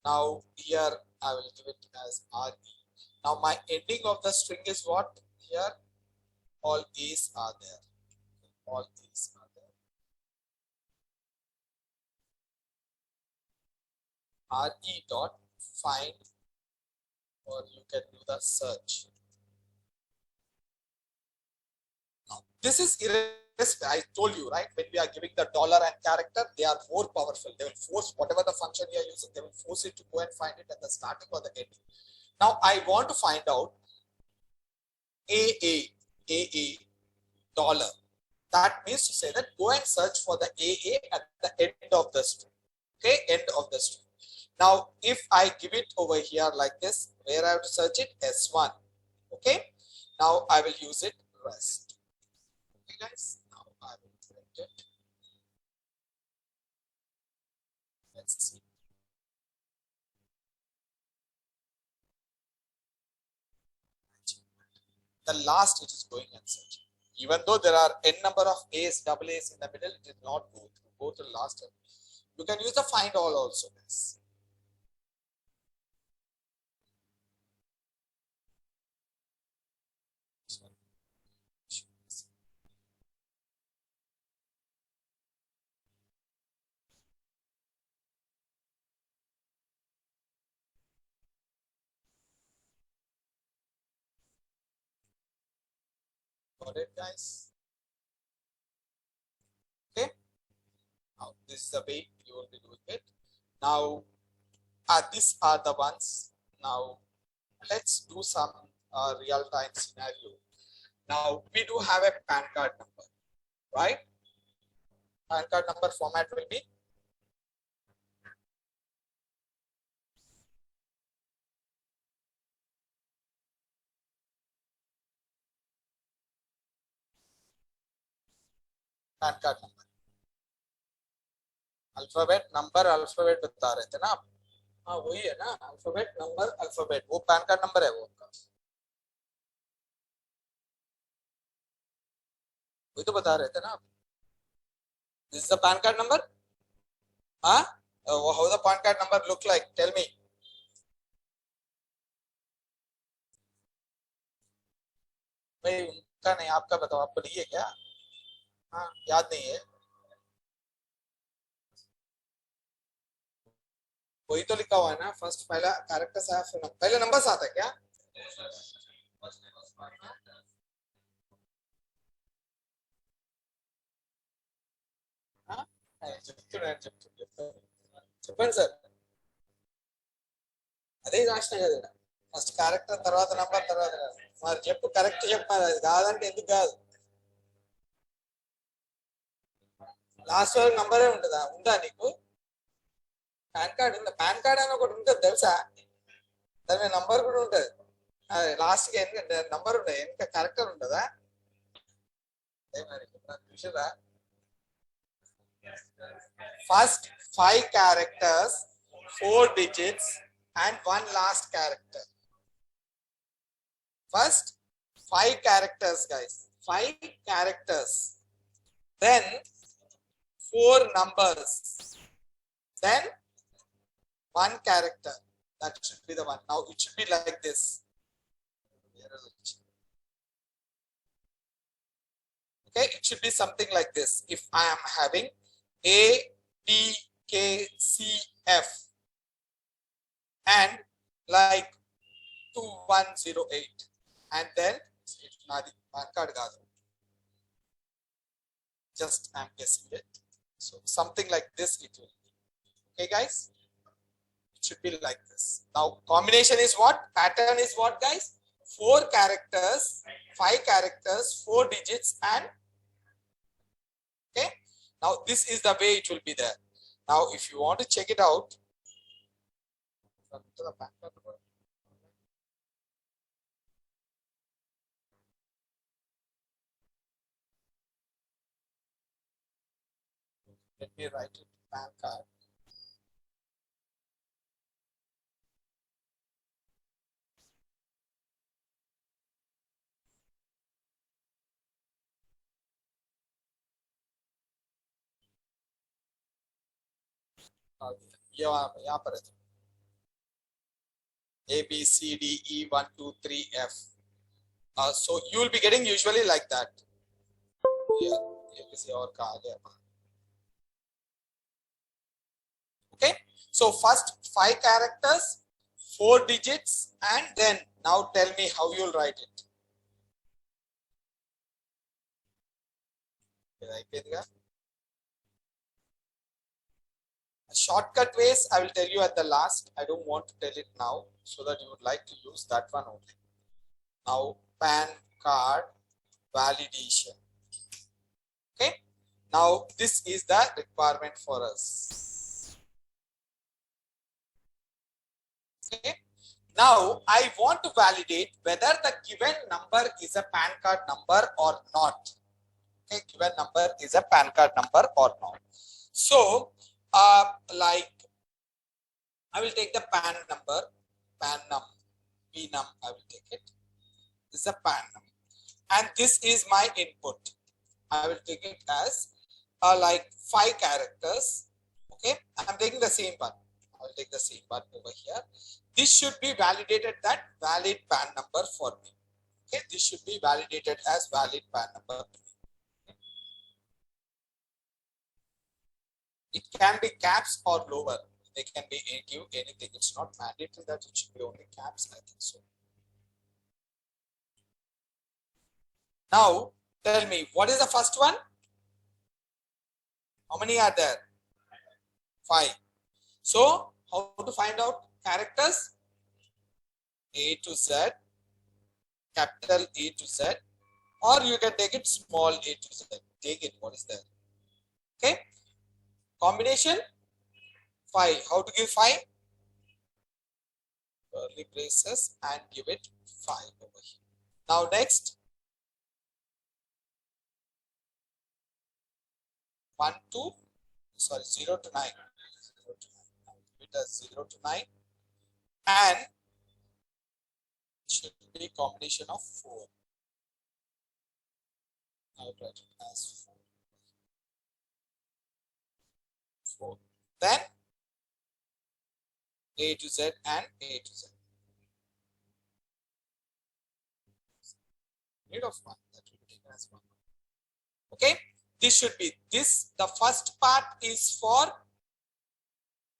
Now here I will give it as RE. Now my ending of the string is what? Here all A's are there. All A's are there. RE dot find, or you can do the search. Now this is irrespective. I told you, right? When we are giving the dollar and character, they are more powerful. They will force whatever the function we are using, they will force it to go and find it at the starting or the ending. Now I want to find out AA dollar. That means to say that go and search for the AA at the end of the string. Okay, end of the string. Now, if I give it over here like this, where I have to search it? S1. Okay. Now I will use it rest. Okay, guys. Now I will print it. Let's see. The last it is going and searching. Even though there are n number of A's, double A's in the middle, it did not go through. Go to the last one. You can use the find all also, guys. Got it, guys? Okay. Now this is the way you will be doing it. Now these are the ones. Now let's do some real-time scenario. Now we do have a PAN card number, right? PAN card number format will be PAN card number. Alphabet बता रहे थे ना आप? हाँ वही है ना, alphabet number alphabet, वो पैन कार्ड नंबर है वो आपका, वही तो बता रहे थे ना आप. This is the PAN card number. हाँ, how the PAN card number look like, tell me. भाई उनका नहीं, आपका बताओ, आपको नहीं है क्या? हाँ, याद नहीं है. वही तो लिखा हुआ है ना, फर्स्ट पहला कैरेक्टर्स आया फिर पहले नंबर्स आता है क्या? చెప్పండి సార్, అదే రాసిన కదా, ఫస్ట్ క్యారెక్టర్ తర్వాత నంబర్ తర్వాత మరి చెప్పు, కరెక్ట్ చెప్పాలి, అది కాదంటే ఎందుకు కాదు? లాస్ట్ వరకు నంబరే ఉంటుందా? ఉందా నీకు పాన్ కార్డ్? ఉందా పాన్ కార్డ్ అని ఒకటి ఉంటుంది తెలుసా? దాని మీద నంబర్ కూడా ఉంటుంది. లాస్ట్ కి నంబర్ ఉండదు, వెనక క్యారెక్టర్ ఉంటుందా? మరి చూసారా? First 5 characters, 4 digits, and one last character. First 5 characters, guys. 5 characters. Then 4 numbers. Then one character. That should be the one. Now it should be like this. Okay, it should be something like this. If I am having A, B, K, C, F and like 2108, and then just I'm guessing it. So something like this it will be. Okay, guys, it should be like this. Now combination is what? Pattern is what, guys? 4 characters, 5 characters, 4 digits, and okay. Now this is the way it will be there. Now if you want to check it out, let me write it PAN card. यहाँ पर A B C D E 1 2 3 F. So you will be getting usually like that. ये किसी और का आ गया. Okay, so first 5 characters, 4 digits, and then now tell me how you'll write it. Shortcut ways I will tell you at the last. I don't want to tell it now so that you would like to use that one only. Now PAN card validation. Okay, now this is the requirement for us. Okay, now I want to validate whether the given number is a PAN card number or not. Okay, given number is a PAN card number or not. So like I will take the PAN number, PAN num, P num, I will take it. This is a PAN num, and this is my input. I will take it as like 5 characters. Okay, I'm taking the same one. I will take the same one over here. This should be validated that valid PAN number for me. Okay, this should be validated as valid PAN number. It can be caps or lower. They can be give anything. It's not mandatory that it should be only caps. I think so. Now tell me, what is the first one? How many are there? 5. So how to find out characters? A to Z, capital A to Z, or you can take it small a to Z. Take it. What is there? Okay. Combination 5. How to give 5? Curly braces and give it 5 over here. Now next 1 to 0 to 9. 0 to 9. Give it as 0 to 9, and it should be combination of 4. I will write it as 4. Then A to Z and A to Z. Need of 1, that will be taken as 1. Okay, this should be this. The first part is for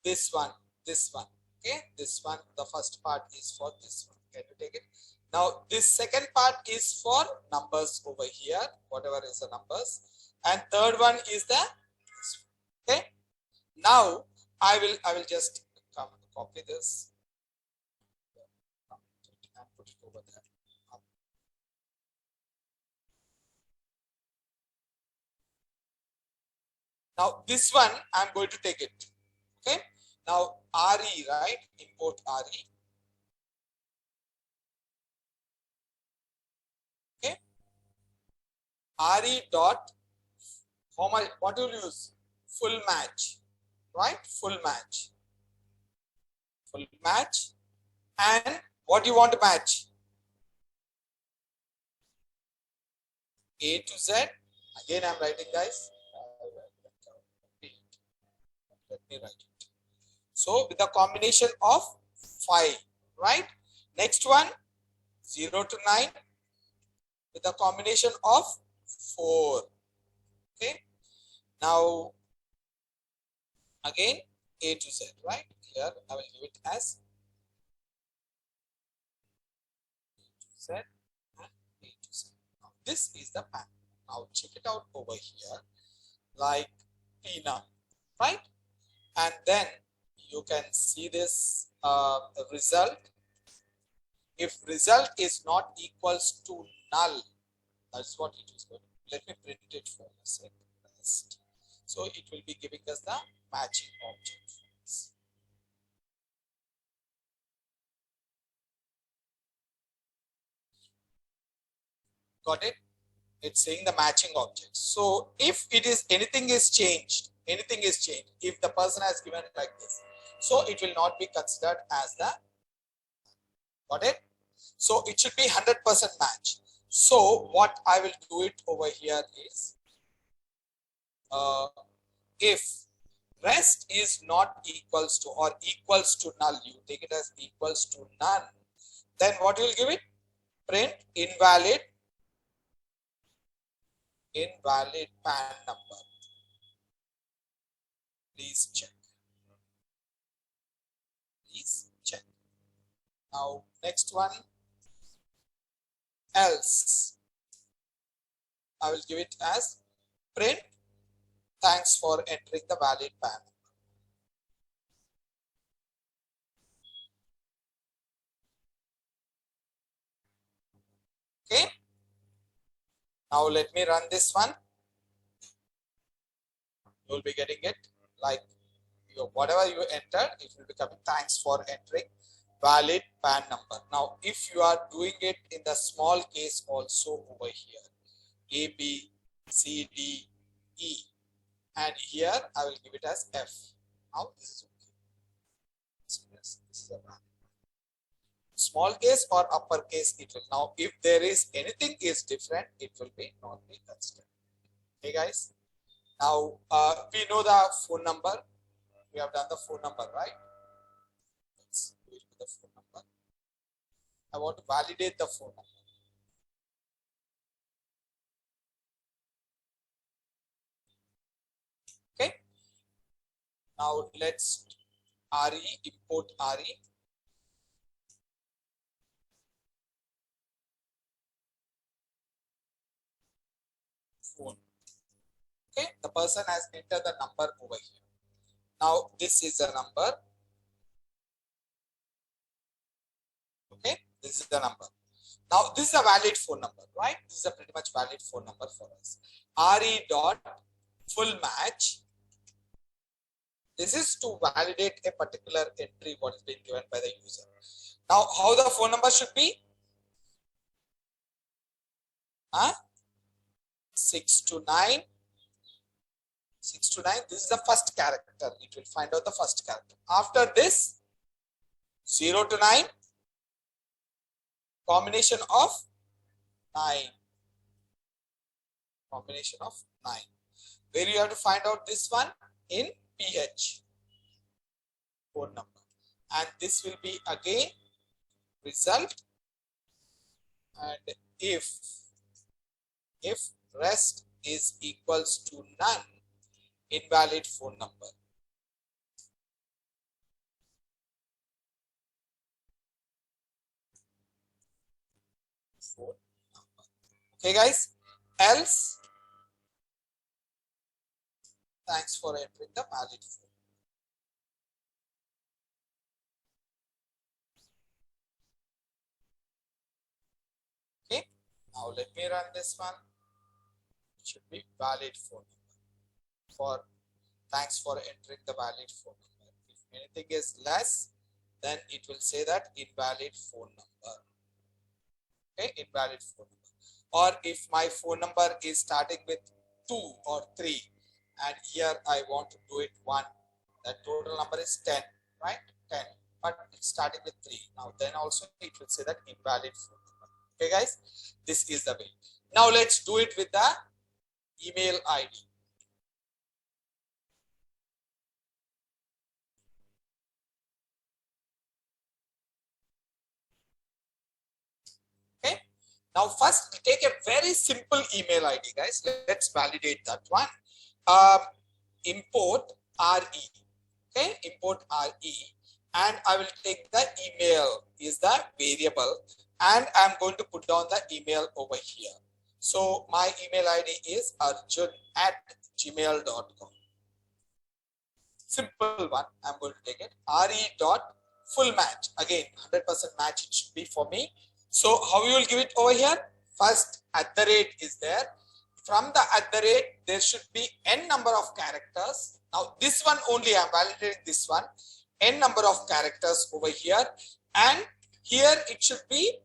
this one. Okay, this one. The first part is for this one. Can you take it? Now this second part is for numbers over here, whatever is the numbers, and third one is the. Okay. Now I will just copy this and put it over there. Now this one I'm going to take it. Okay. Now RE, right? Import RE. Okay. RE dot how much? What will you use? Full match, right? Full match. Full match. And what do you want to match? A to Z. Again, I'm writing, guys. Let me write it. So with the combination of 5, right? Next one 0 to 9 with the combination of 4. Okay. Now again A to Z, right? Here I will give it as A to Z and A to Z. Now this is the pattern. Now check it out over here, like PNUM, right? And then you can see this result. If result is not equals to null, that's what it is going to be. Let me print it for a second. So it will be giving us the matching object. Got it? It's saying the matching object. So if it is anything is changed, if the person has given it like this, so it will not be considered as the. Got it? So it should be 100% match. So what I will do it over here is if rest is not equals to or equals to null, you take it as equals to none, then what you will give it? Print invalid PAN number. Please check. Please check. Now next one, else. I will give it as print thanks for entering the valid PAN. Okay. Now let me run this one. You will be getting it like whatever you entered, it will be coming thanks for entering valid PAN number. Now if you are doing it in the small case also over here, A, B, C, D, E, and here I will give it as F. Now this is okay. Yes, this is a valid. Small case or uppercase it will. Now if there is anything is different, it will be not be considered. Okay guys, now we know the phone number. We have done the phone number, right? Let's do it with the phone number. I want to validate the phone number. Okay. Now let's import RE. Phone. Okay, the person has entered the number over here. Now this is a number. Okay, this is the number. Now this is a valid phone number, right? This is a pretty much valid phone number for us. RE dot full match. This is to validate a particular entry what is being given by the user. Now how the phone number should be? 6 to 9. 6 to 9. This is the first character. It will find out the first character. After this, 0 to 9. Combination of 9. Combination of 9. Where you have to find out this one in PH. Phone number. And this will be again result. And if rest is equals to none, invalid phone number. Phone number. Okay guys, else thanks for entering the valid phone. Okay, now let me run this one. It should be valid phone number. For thanks for entering the valid phone number. If anything is less, then it will say that invalid phone number. Okay, invalid phone number. Or if my phone number is starting with 2 or 3, and here I want to do it 1, that total number is 10, right? 10, but it's starting with 3. Now then also it will say that invalid phone number. Okay guys, this is the way. Now let's do it with the email ID. Okay. Now first take a very simple email ID, guys. Let's validate that one. Import RE. Okay, import RE, and I will take the email is the variable, and I'm going to put down the email over here. So my email ID is arjun@gmail.com. Simple one. I'm going to take it. RE.full match. Again, 100% match it should be for me. So how you will give it over here? First, @ is there. From the @ there should be n number of characters. Now this one only I'm validating this one. N number of characters over here, and here it should be,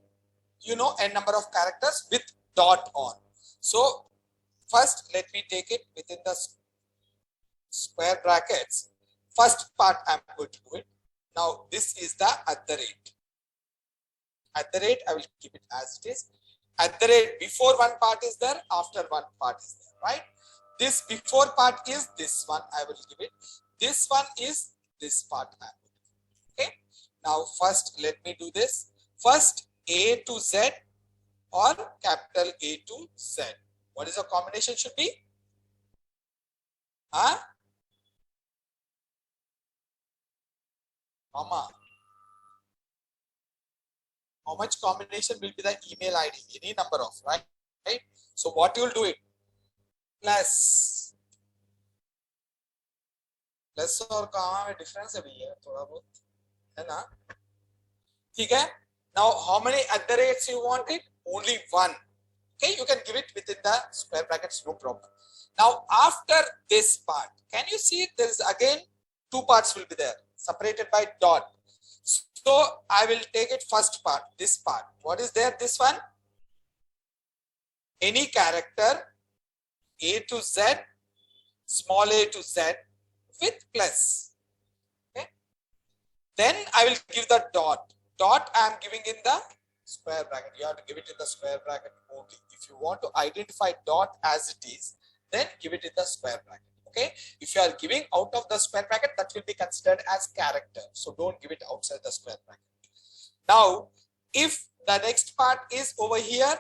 n number of characters with dot on. So first let me take it within the square brackets. First part I'm going to do it. Now this is the @ I will keep it as it is. @ before one part is there, after one part is there, right? This before part is this one, I will give it. this one is this part. Okay. Now first let me do this. First A to Z or capital A to Z. What is the combination should be? Huh? Mama. How much combination will be the email ID? Any number of, right? Right? So what you will do it? Plus और comma में difference है भैया थोड़ा बहुत है ना? ठीक है? Now how many at the rates you want it? Only one. Okay, you can give it within the square brackets, no problem. Now after this part, can you see there is again two parts will be there separated by dot. So I will take it first part, this part. What is there? This one. Any character A to Z, small a to Z with plus. Okay. Then I will give the dot. Dot I am giving in the square bracket. You have to give it in the square bracket only. If you want to identify dot as it is, then give it in the square bracket. Okay. If you are giving out of the square bracket, that will be considered as character. So don't give it outside the square bracket. Now, if the next part is over here,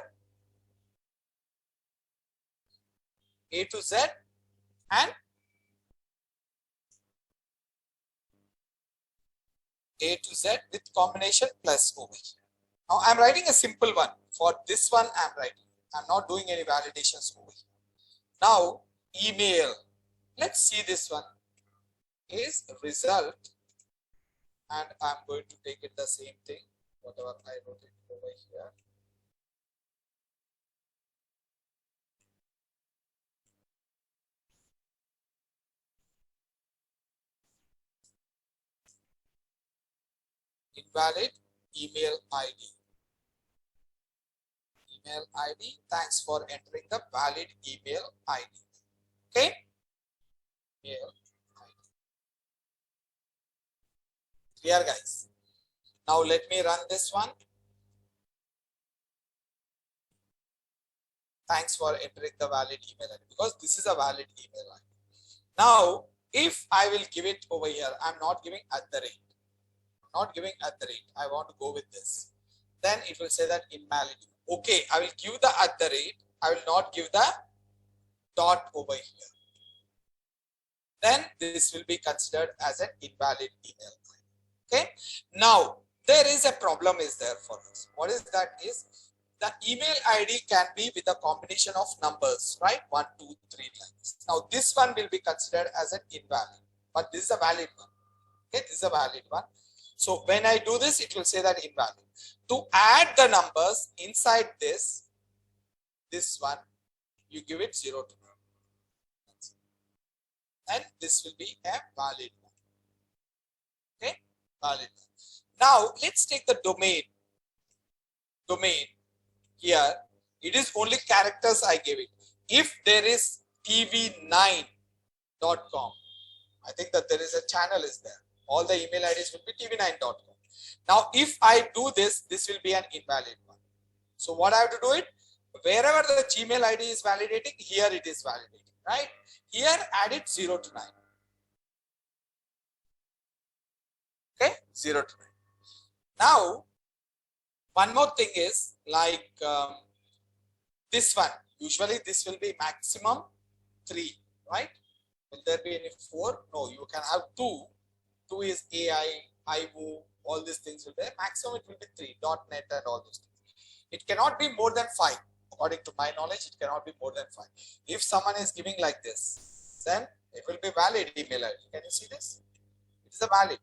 A to Z and A to Z with combination plus over here. Now I'm writing a simple one. For this one I'm writing. I'm not doing any validations over here. Now email. Let's see this one is result, and I'm going to take it the same thing, whatever I wrote it over here. Invalid email ID. Email ID. Thanks for entering the valid email ID. Okay. Email ID. Clear, guys? Now let me run this one. Thanks for entering the valid email ID, because this is a valid email ID. Now, if I will give it over here, I'm not giving at the rate. Not giving at the rate. I want to go with this. Then it will say that invalid. Okay, I will give the at the rate. I will not give the dot over here. Then this will be considered as an invalid email. Okay. Now there is a problem is there for us. What is that? Is the email ID can be with a combination of numbers, right? 1, 2, 3 lines. Now this one will be considered as an invalid, but this is a valid one. Okay, this is a valid one. So when I do this, it will say that invalid. To add the numbers inside this one, you give it 0 to 1. And this will be a valid one. Okay, valid one. Now let's take the domain. Domain here, it is only characters I gave it. If there is tv9.com, I think that there is a channel is there. All the email IDs will be tv9.com. Now, if I do this, this will be an invalid one. So what I have to do it, wherever the Gmail ID is validating, here it is validating, right? Here add it 0 to 9. Okay, 0 to 9. Now, one more thing is like this one. Usually this will be maximum 3, right? Will there be any 4? No, you can have 2. 2 is AI, IVO, all these things will be there. Maximum it will be 3, .NET and all those things. It cannot be more than 5. According to my knowledge, it cannot be more than 5. If someone is giving like this, then it will be valid email ID. Can you see this? It is a valid.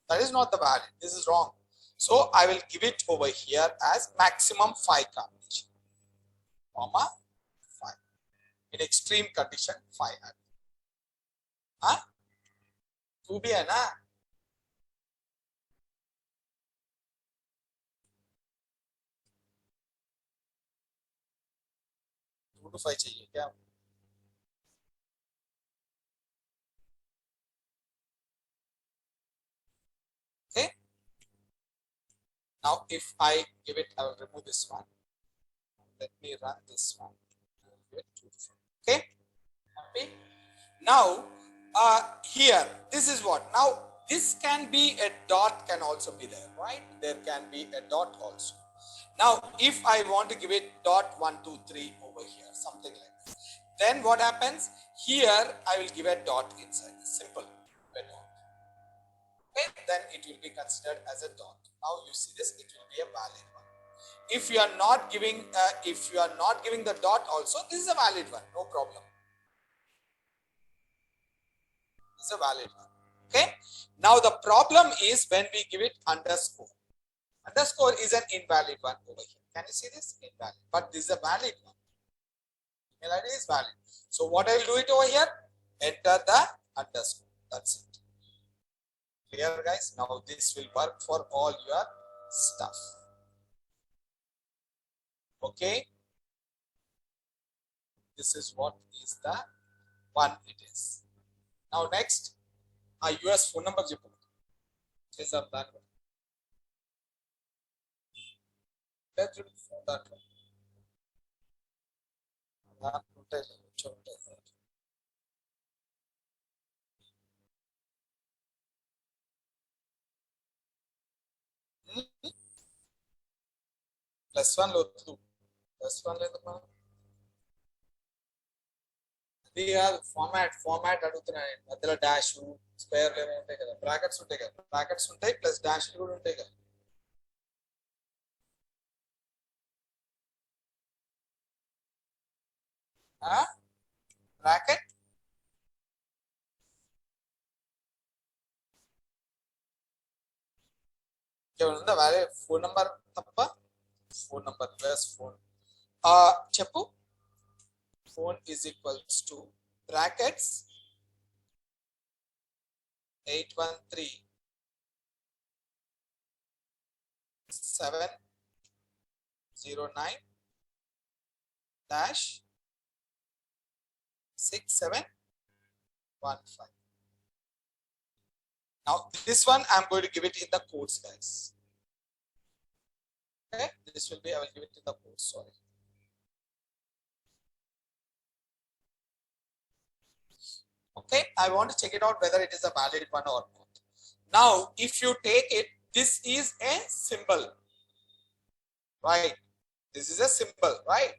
That is not the valid. This is wrong. So I will give it over here as maximum 5 combination, comma 5. In extreme condition, 5. Huh? 2 भी है ना? 2 to 5 चाहिए क्या? Okay. Now, if I give it, I will remove this one. Let me run this one. Give it 2 to 5. Okay. Now, here, this is what. Now, this can be a dot, can also be there, right? There can be a dot also. Now, if I want to give it dot 1, 2, 3 over here, something like this, then what happens? Here, I will give a dot inside. Simple, a dot. Okay, then it will be considered as a dot. Now you see this, it will be a valid one. If you are not giving, the dot also, this is a valid one, no problem. It's a valid one. Okay. Now the problem is when we give it underscore. Underscore is an invalid one over here. Can you see this? Invalid. But this is a valid one. Email ID is valid. So what I will do it over here? Enter the underscore. That's it. Clear, guys? Now this will work for all your stuff. Okay. This is what is the one it is. Now next, US phone number is a plan. Let's do that one. +1 లో +1 లేదు మనం ఇది format అడుగుతున్నాను మధ్యలో dash square ఏమో ఉంటాయి కదా brackets ఉంటాయి కదా బ్రాకెట్స్ ఉంటాయి ప్లస్ డాష్ కూడా ఉంటాయి కదా బ్రాకెట్ ఏమన్నా వేరే ఫోన్ నంబర్ తప్ప ఫోన్ నంబర్ ప్లస్ ఫోన్ చెప్పు phone is equals to brackets 813 709 dash 6715. Now this one I'm going to give it in the quotes, guys. Okay, this will be, I will give it in the quotes, sorry. Okay, I want to check it out whether it is a valid one or not. Now, if you take it, this is a symbol, right? This is a symbol, right?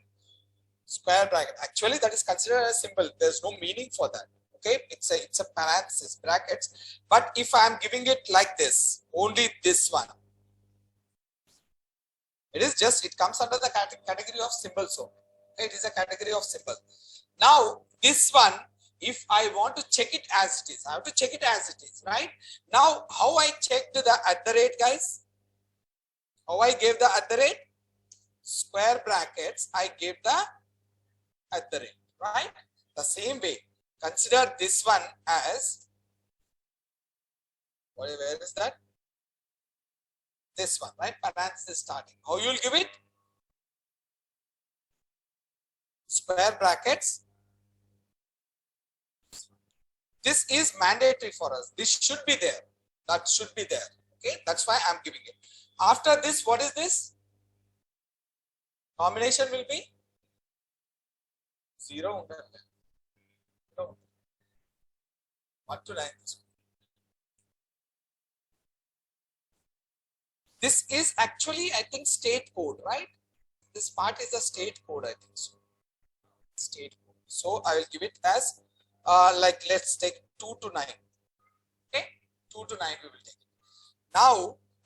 Square bracket. Actually, that is considered a symbol. There's no meaning for that. Okay, it's a parenthesis, brackets. But if I am giving it like this, only this one, it is just, it comes under the category of symbol. So okay, it is a category of symbol. Now, this one, if I want to check it as it is, I have to check it as it is, right? Now, how I checked the @ guys? How I gave the @ square brackets, I gave the @ right? The same way, consider this one as, where is that? This one, right? Parenthesis starting. How you will give it? Square brackets. This is mandatory for us. This should be there. That should be there. Okay, that's why I'm giving it. After this, what is this? Combination will be 0. 1 to 9. This is actually, I think, state code, right? This part is a state code, I think so. State code. So I will give it as like, let's take 2 to 9. Okay, 2 to 9 we will take it. Now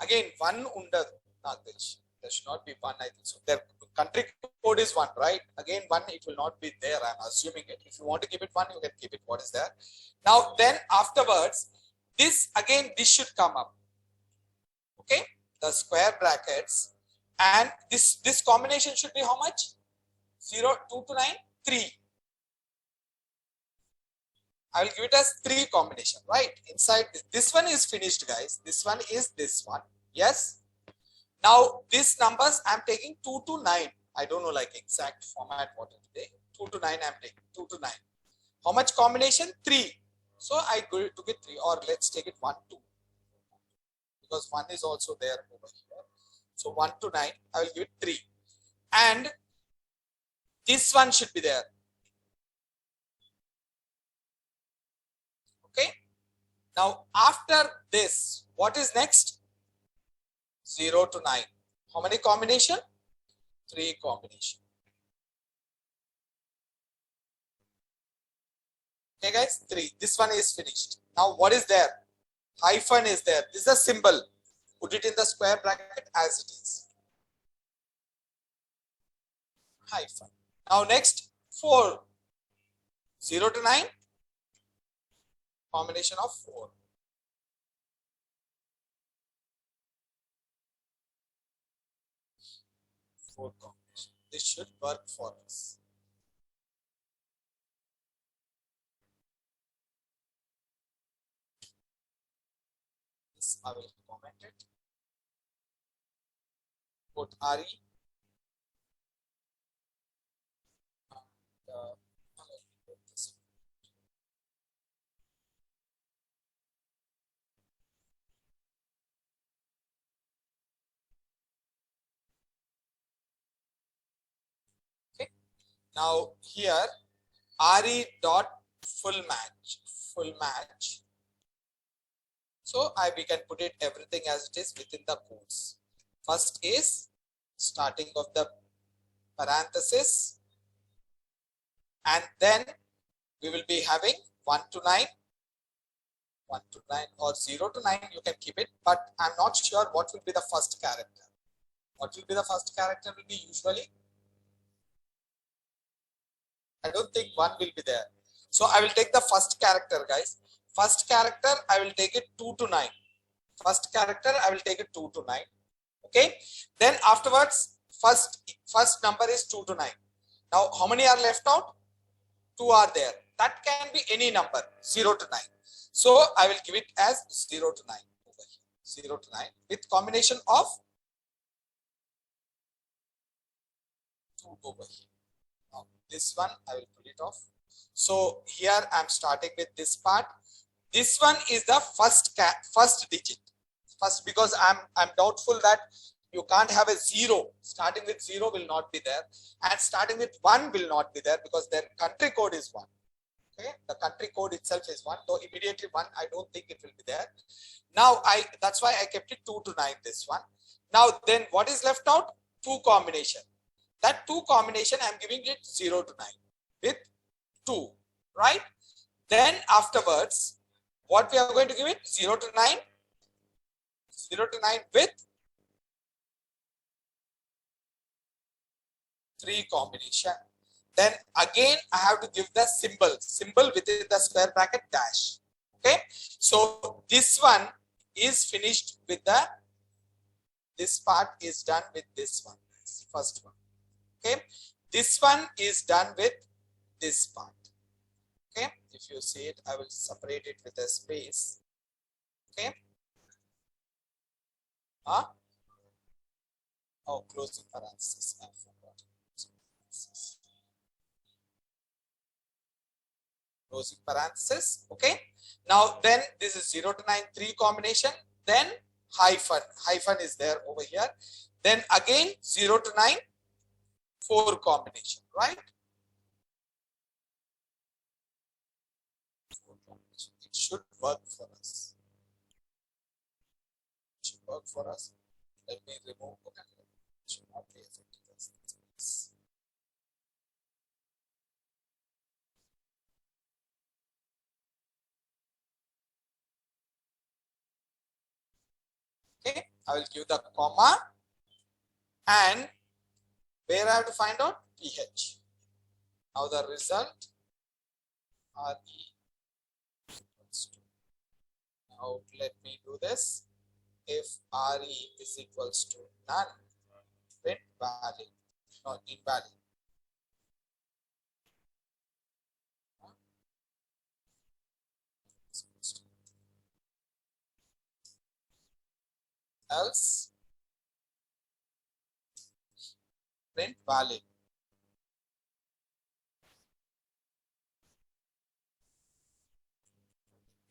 again, 1 undadu not this. There should not be 1, I think so. Their country code is 1, right? Again, 1, it will not be there, I'm assuming it. If you want to keep it 1, you can keep it what is there. Now then afterwards, this again, this should come up. Okay, the square brackets, and this combination should be how much? 0, 2 to 9, 3. I will give it as 3 combination, right? Inside this one is finished, guys. This one is this one. Yes. Now these numbers I'm taking 2 to 9. I don't know like exact format what it is. 2 to 9 I'm taking 2 to 9. How much combination? 3. So I took it 3, or let's take it 1, 2, because 1 is also there over here. So 1 to 9, I will give it 3, and this one should be there. Now after this, what is next? 0 to 9. How many combination? 3 combination. Okay guys, 3. This one is finished. Now what is there? Hyphen is there. This is a symbol. Put it in the square bracket as it is. Hyphen. Now next 4. 0 to 9. Combination of 4. Combination. This should work for us. This I will comment it. Put RE. Okay. Now here RE dot full match. So we can put it everything as it is within the quotes. First is starting of the parenthesis, and then we will be having 1 to 9 or 0 to 9, you can keep it, but I'm not sure what will be the first character. What will be the first character will be usually, I don't think 1 will be there. So I will take the first character, guys. First character, I will take it 2 to 9. First character, I will take it 2 to 9. Okay. Then afterwards, first number is 2 to 9. Now, how many are left out? 2 are there. That can be any number, 0 to 9. So I will give it as 0 to 9 over here. 0 to 9 with combination of 2 over here. Now, this one I will put it off. So here I'm starting with this part. This one is the first digit. First, because I'm doubtful that you can't have a 0. Starting with 0 will not be there, and starting with 1 will not be there because their country code is 1. Okay, the country code itself is 1. So immediately 1, I don't think it will be there. Now that's why I kept it 2 to 9. This one. Now then, what is left out? 2 combination. That 2 combination, I'm giving it 0 to 9 with 2, right? Then afterwards, what we are going to give it? 0 to 9. 0 to 9 with 3 combination. Then again, I have to give the symbol within the square bracket dash. Okay. So this one is finished with this part is done with this one, first one. Okay. This one is done with this part. Okay. If you see it, I will separate it with a space. Okay. Oh, closing parenthesis. I forgot. Closing parenthesis. Okay. Now then, this is 0 to 9, 3 combination. Then hyphen is there over here. Then again 0 to 9, 4 combination, right? 4 combination. It should work for us. It should work for us. Let me remove. Okay. It should not be effective. Okay, I will give the comma, and where I have to find out? PH. Now the result RE equals to. Now let me do this. If RE is equals to none, print valid, not invalid. Else print valid.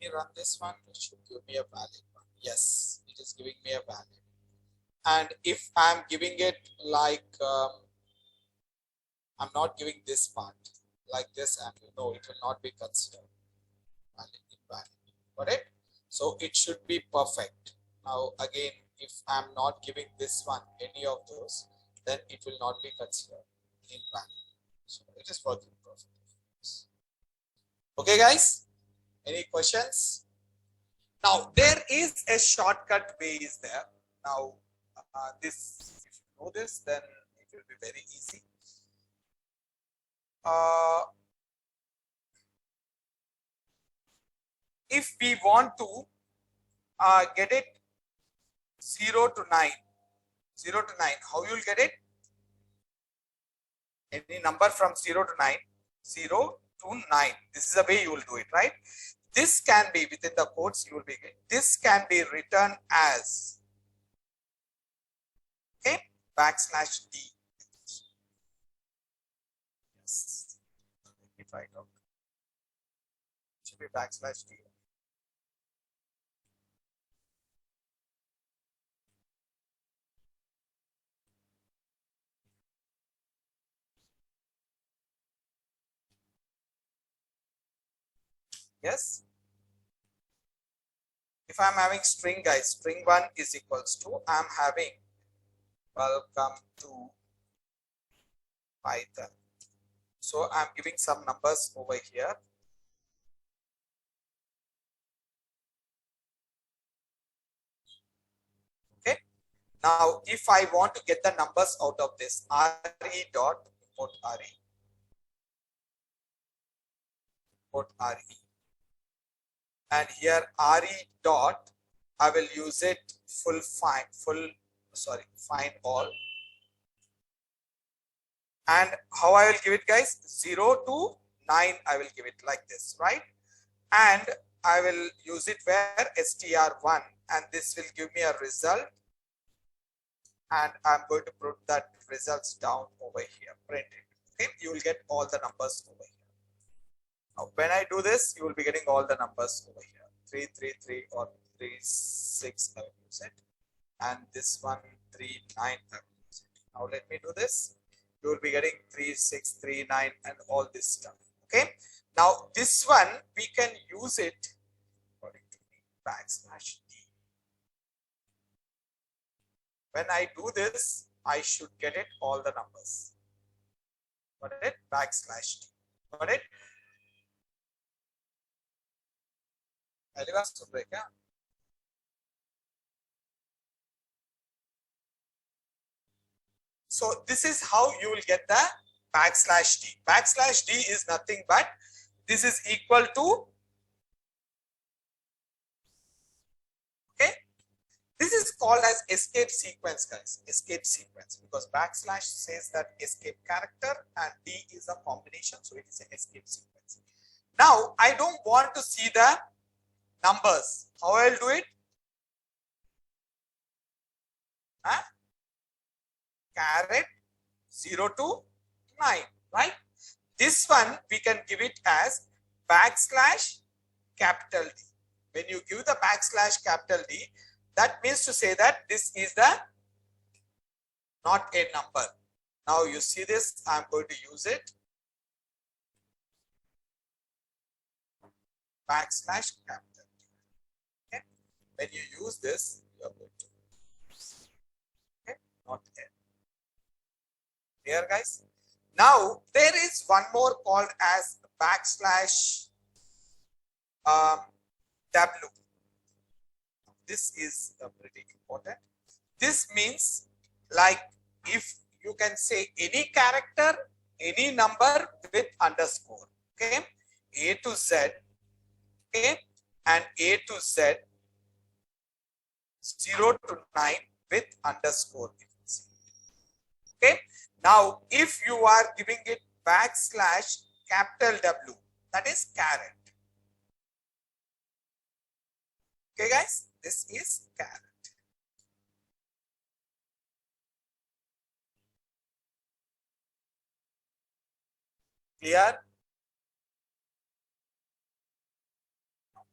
Let me run this one. It should give me a valid one. Yes, it is giving me a valid. And if I'm giving it like I'm not giving this part like this, and no, it will not be considered valid, invalid. Got it? So it should be perfect. Now again, if I'm not giving this one any of those, then it will not be considered invalid. So it is working perfectly. Okay guys, any questions? Now there is a shortcut way is there. Now this, if you know this, then it will be very easy. If we want to get it 0 to 9, 0 to 9, how you will get it? Any number from 0 to 9, 0 to 9. This is the way you will do it, right? This can be within the quotes you will be getting. This can be written as, okay, backslash D. Yes. If I talk, it should be backslash D. Yes. If I'm having string, guys, string 1 is equals to, I'm having welcome to Python. So I'm giving some numbers over here. Okay. Now, if I want to get the numbers out of this, re dot import re, import re, and here re dot, I will use it find all. And how I will give it, guys? 0 to 9, I will give it like this, right? And I will use it where str1, and this will give me a result. And I'm going to put that results down over here, print it. Okay, you will get all the numbers over here. Now, when I do this, you will be getting all the numbers over here. 333 or 36, I will use it. And this one, 39, I will use it. Now, let me do this. You will be getting 3639 and all this stuff. Okay. Now, this one, we can use it according to me, backslash D. When I do this, I should get it all the numbers. Got it? Backslash D. Got it? So this is how you will get the backslash D. Backslash D is nothing but this is equal to, okay, this is called as escape sequence, guys. Escape sequence, because backslash says that escape character and D is a combination, so it is an escape sequence. Now I don't want to see the numbers. How I'll do it? Caret 0 to 9, right? This one we can give it as backslash capital D. When you give the backslash capital D, that means to say that this is the not a number. Now you see this, I'm going to use it. Backslash capital D. Okay. When you use this, you are going to, okay, not a. Here, guys. Now there is one more called as backslash W. This is pretty important. This means, like, if you can say any character, any number with underscore, okay, A to Z, okay, and A to Z, 0 to 9 with underscore. Okay. Now, if you are giving it backslash capital W, that is caret. Okay, guys, this is caret. Clear?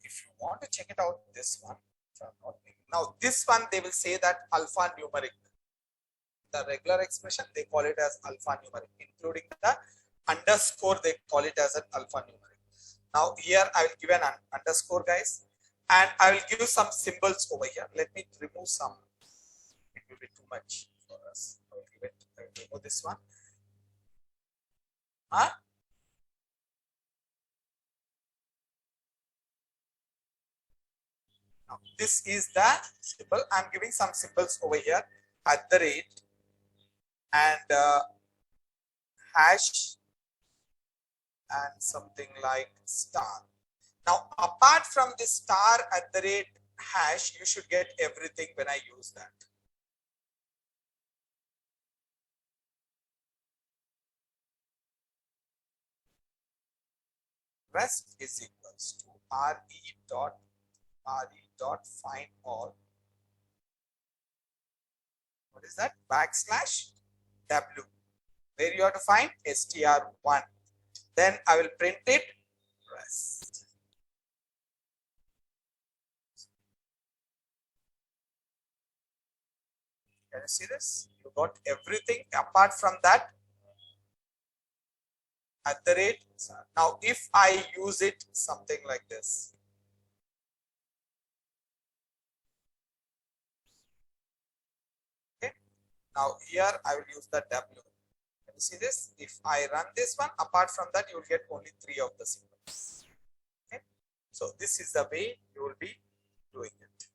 If you want to check it out, this one. Now, this one, they will say that alphanumeric. The regular expression, they call it as alphanumeric, including the underscore, they call it as an alphanumeric. Now here I will give an underscore, guys. And I will give some symbols over here. Let me remove some. It will be too much for us. I will remove this one. Huh? Now, this is the symbol. I'm giving some symbols over here. At the rate and hash and something like star. Now, apart from this star at the rate hash, you should get everything when I use that. Rest is equals to re dot find all. What is that? Backslash w. Where you have to find str1. Then I will print it rest. Can you see this? You got everything apart from that at the rate. Now, if I use it something like this. Okay. Now here I will use the W. Can you see this? If I run this one, apart from that, you will get only 3 of the symbols. Okay. So this is the way you will be doing it.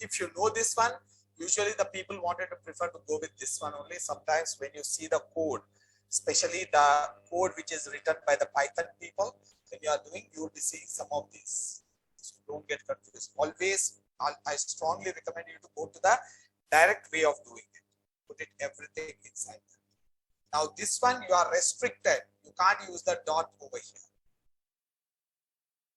If you know this one, usually the people wanted to prefer to go with this one only. Sometimes when you see the code, especially the code which is written by the Python people, when you are doing, you will be seeing some of these. So don't get confused. Always, I strongly recommend you to go to the direct way of doing it. Put it everything inside that. Now this one you are restricted. You can't use the dot over here.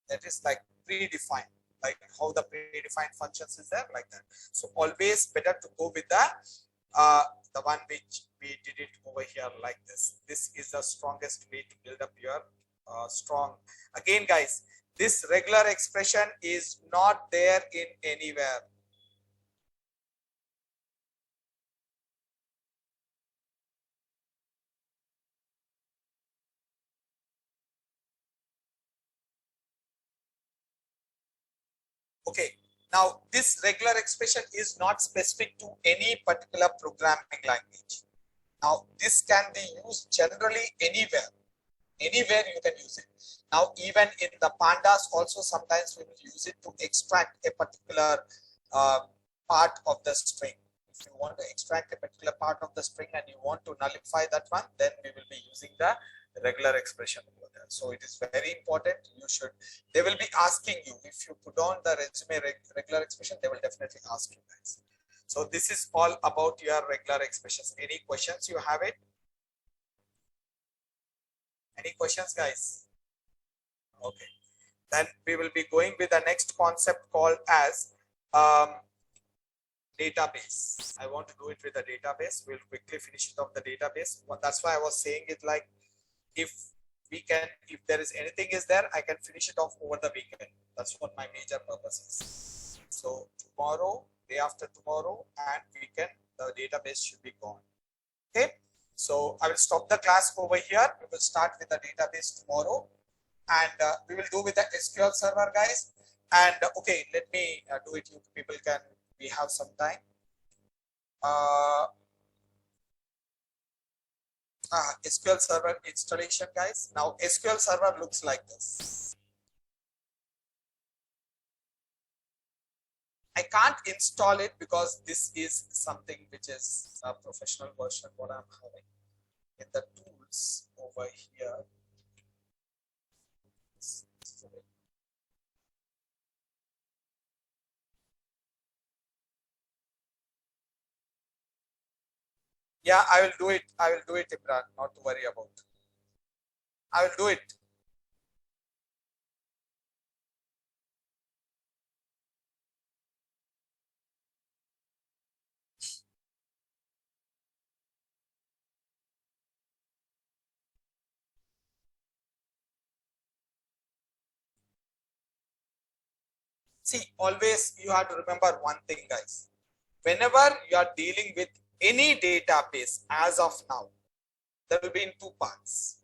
That is like predefined, like how the predefined functions is there, like that. So always better to go with the one which we did it over here like this. This is the strongest way to build up your strong. Again, guys, this regular expression is not there in anywhere. Okay, now this regular expression is not specific to any particular programming language. Now this can be used generally anywhere. Anywhere you can use it. Now even in the pandas also sometimes we will use it to extract a particular part of the string. If you want to extract a particular part of the string and you want to nullify that one, then we will be using the regular expression over there. So it is very important. They will be asking you if you put on the resume regular expression, they will definitely ask you guys. So this is all about your regular expressions. Any questions you have it? Any questions, guys? Okay. Then we will be going with the next concept called as database. I want to do it with the database. We'll quickly finish it off the database. Well, that's why I was saying it like if there is anything is there, I can finish it off over the weekend. That's what my major purpose is. So tomorrow, day after tomorrow, and weekend, the database should be gone. Okay. So I will stop the class over here. We will start with the database tomorrow, and we will do with the SQL Server, guys. And okay, let me do it. You people can. We have some time. SQL Server installation, guys. Now SQL Server looks like this. I can't install it because this is something which is a professional version what I'm having in the tools over here. Yeah, I will do it. I will do it, Imran. Not to worry about. I will do it. See, always you have to remember one thing, guys. Whenever you are dealing with any database as of now, there will be in two parts.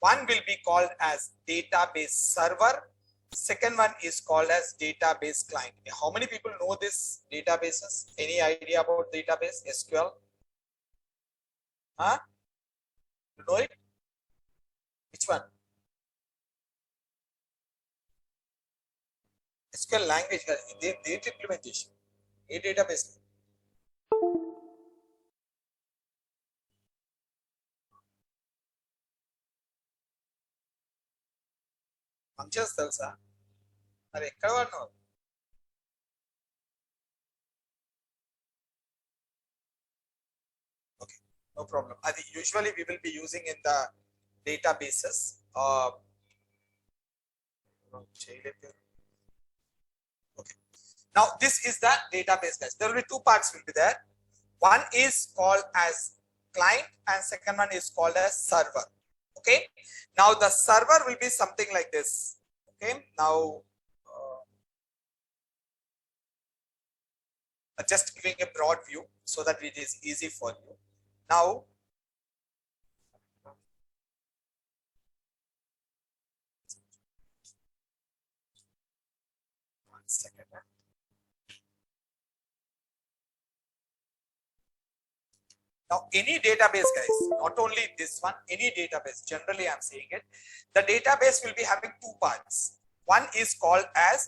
One will be called as database server Second one is called as database client. How many people know this databases? Any idea about database? SQL? Huh? You know it? Which one? SQL language, data implementation. A database. Functions తెలుసా మరి ఎక్కడ వాడినావు okay no problem అది usually we will be using in the databases okay now this is the database guys. There will be two parts will be there. One is called as client and second one is called as server. Okay, now the server will be something like this. Okay, now just giving a broad view so that it is easy for you. Now one second. Now, any database, guys, not only this one, any database, generally I'm saying it, the database will be having two parts. One is called as,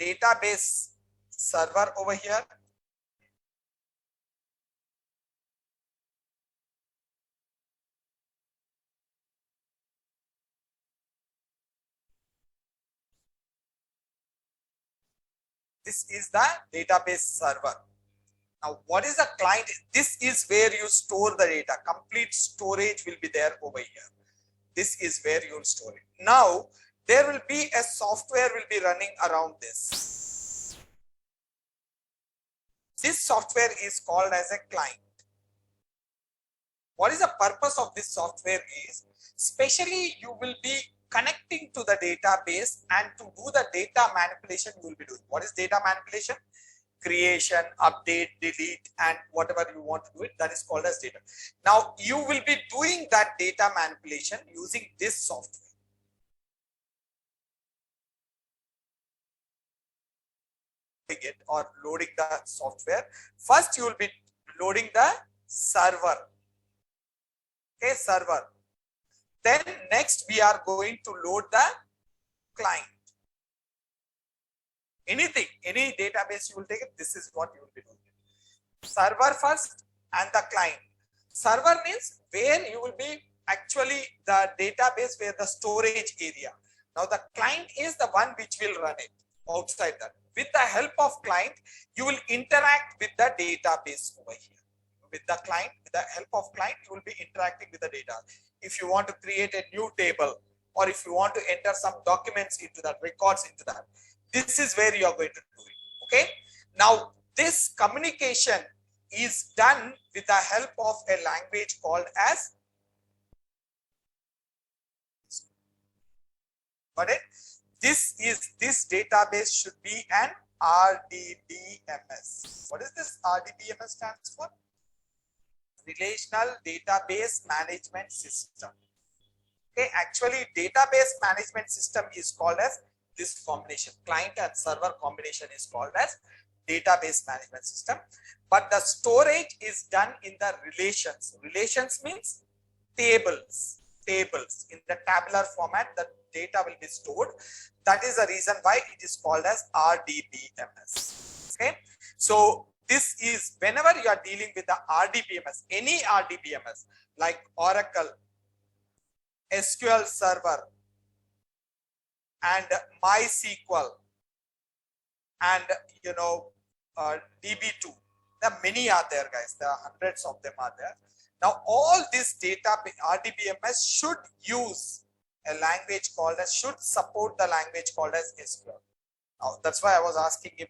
database server over here. This is the database server. Now, what is the client? This is where you store the data. Complete storage will be there over here. This is where you will store it. Now, there will be a software will be running around this. This software is called as a client. What is the purpose of this software is, especially you will be connecting to the database and to do the data manipulation you will be doing. What is data manipulation? Creation, update, delete, and whatever you want to do it, that is called as data. Now, you will be doing that data manipulation using this software. Or loading the software. First, you will be loading the server. Okay, server. Then next, we are going to load the client. Anything, any database you will take it, this is what you will be doing. Server first and the client. Server means where you will be actually the database, where the storage area. Now the client is the one which will run it outside that. With the help of client, you will interact with the database over here. With the client, with the help of client, you will be interacting with the data. If you want to create a new table, or if you want to enter some documents into that, records into that, this is where you are going to do it. Okay. Now, this communication is done with the help of a language called as. Got it? This database should be an RDBMS. What is this RDBMS stands for? Relational Database Management System. Okay, actually, database management system is called as this combination. Client and server combination is called as database management system. But the storage is done in the relations. Relations means tables. Tables in the tabular format, the data will be stored. That is the reason why it is called as RDBMS. Okay, so this is whenever you are dealing with the RDBMS, any RDBMS like Oracle, SQL Server, and MySQL, and DB2. There are many are there, guys. There are hundreds of them are there. Now, all this data RDBMS should use a language called as, should support the language called as SQL. Now, that's why I was asking him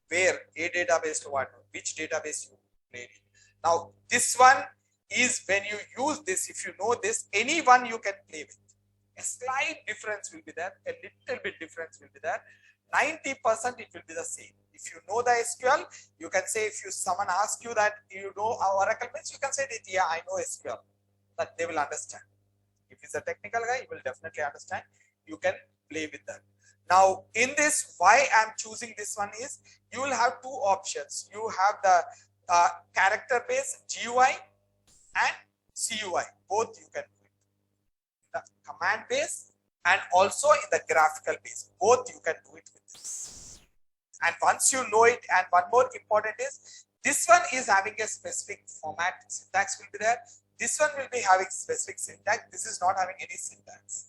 where a database to what, which database you played in. Now, this one is when you use this, if you know this, any one you can play with. A slight difference will be there, a little bit difference will be there. 90% it will be the same. If you know the SQL, you can say, if someone asks you that you know Oracle means, you can say that, yeah, I know SQL. That they will understand. If he's a technical guy, he will definitely understand. You can play with that. Now in this, why I'm choosing this one is you will have two options. You have the character based GUI and CUI. Both you can do it. The command based and also in the graphical base. Both you can do it with this. And once you know it, and one more important is this one is having a specific format, syntax will be there. This one will be having specific syntax. This is not having any syntax.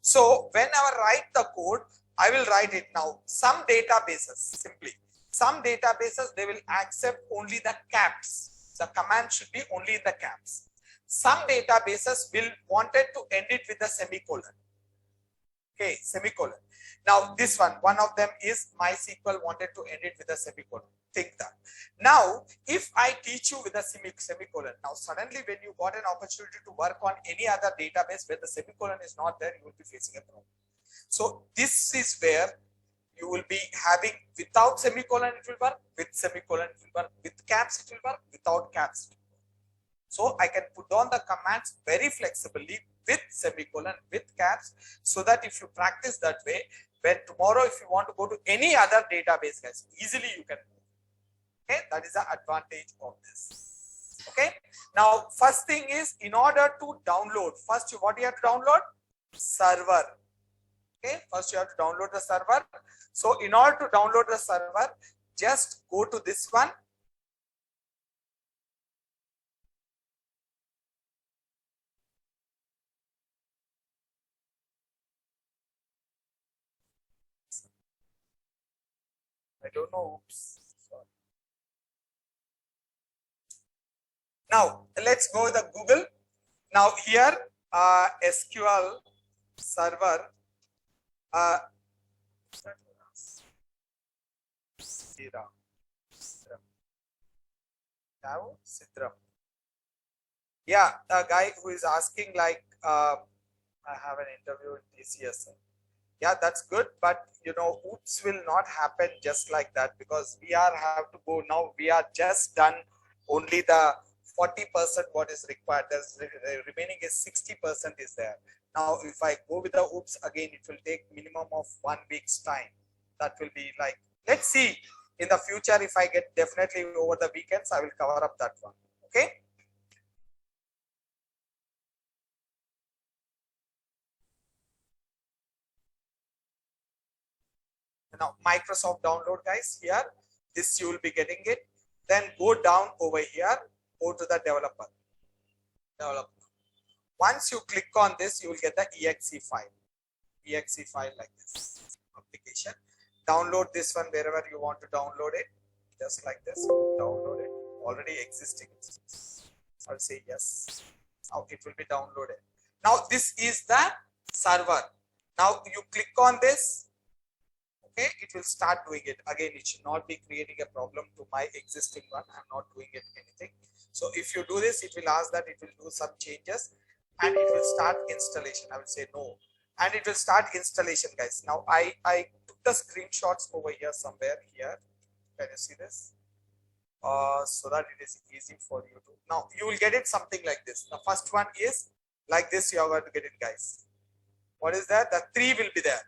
So whenever I write the code, I will write it now. Some databases, simply, some databases, they will accept only the caps. The command should be only in the caps. Some databases will wanted to end it with a semicolon. Okay, semicolon. Now this one of them is MySQL wanted to end it with a semicolon. Think that. Now, if I teach you with a semicolon, now suddenly when you got an opportunity to work on any other database where the semicolon is not there, you will be facing a problem. So this is where you will be having without semicolon it will work, with semicolon it will work, with caps it will work, without caps it will work. So I can put on the commands very flexibly with semicolon, with caps, so that if you practice that way, when tomorrow if you want to go to any other database, guys, easily you can move. Okay, that is the advantage of this. Okay, now first thing is, in order to download, first what you have to download? Server. Okay, first you have to download the server. So in order to download the server, just go to this one. I don't know. Oops. Sorry. Now let's go to the Google. Now here SQL server yeah, the guy who is asking like I have an interview in TCS. Yeah, that's good, but you know, oops will not happen just like that, because we have to go now. We are just done only the 40% what is required. There's remaining is 60% is there. Now if I go with the oops again, it will take minimum of 1 week's time. That will be like, let's see in the future, if I get definitely over the weekends, I will cover up that one. Okay. Now Microsoft download, guys, here, this you will be getting it. Then go down over here, go to the developer. Once you click on this, you will get the exe file like this application. Download this one wherever you want to download it, just like this. Download it, already existing. I'll say yes. Now it will be downloaded. Now this is the server. Now you click on this. Okay, it will start doing it. Again, it should not be creating a problem to my existing one. I'm not doing it anything. So if you do this, it will ask that it will do some changes and it will start installation. I will say no. And it will start installation, guys. Now I took the screenshots over here somewhere here. Can you see this? So that it is easy for you to. Now you will get it something like this. The first one is like this. You are going to get it, guys. What is that? The 3 will be there.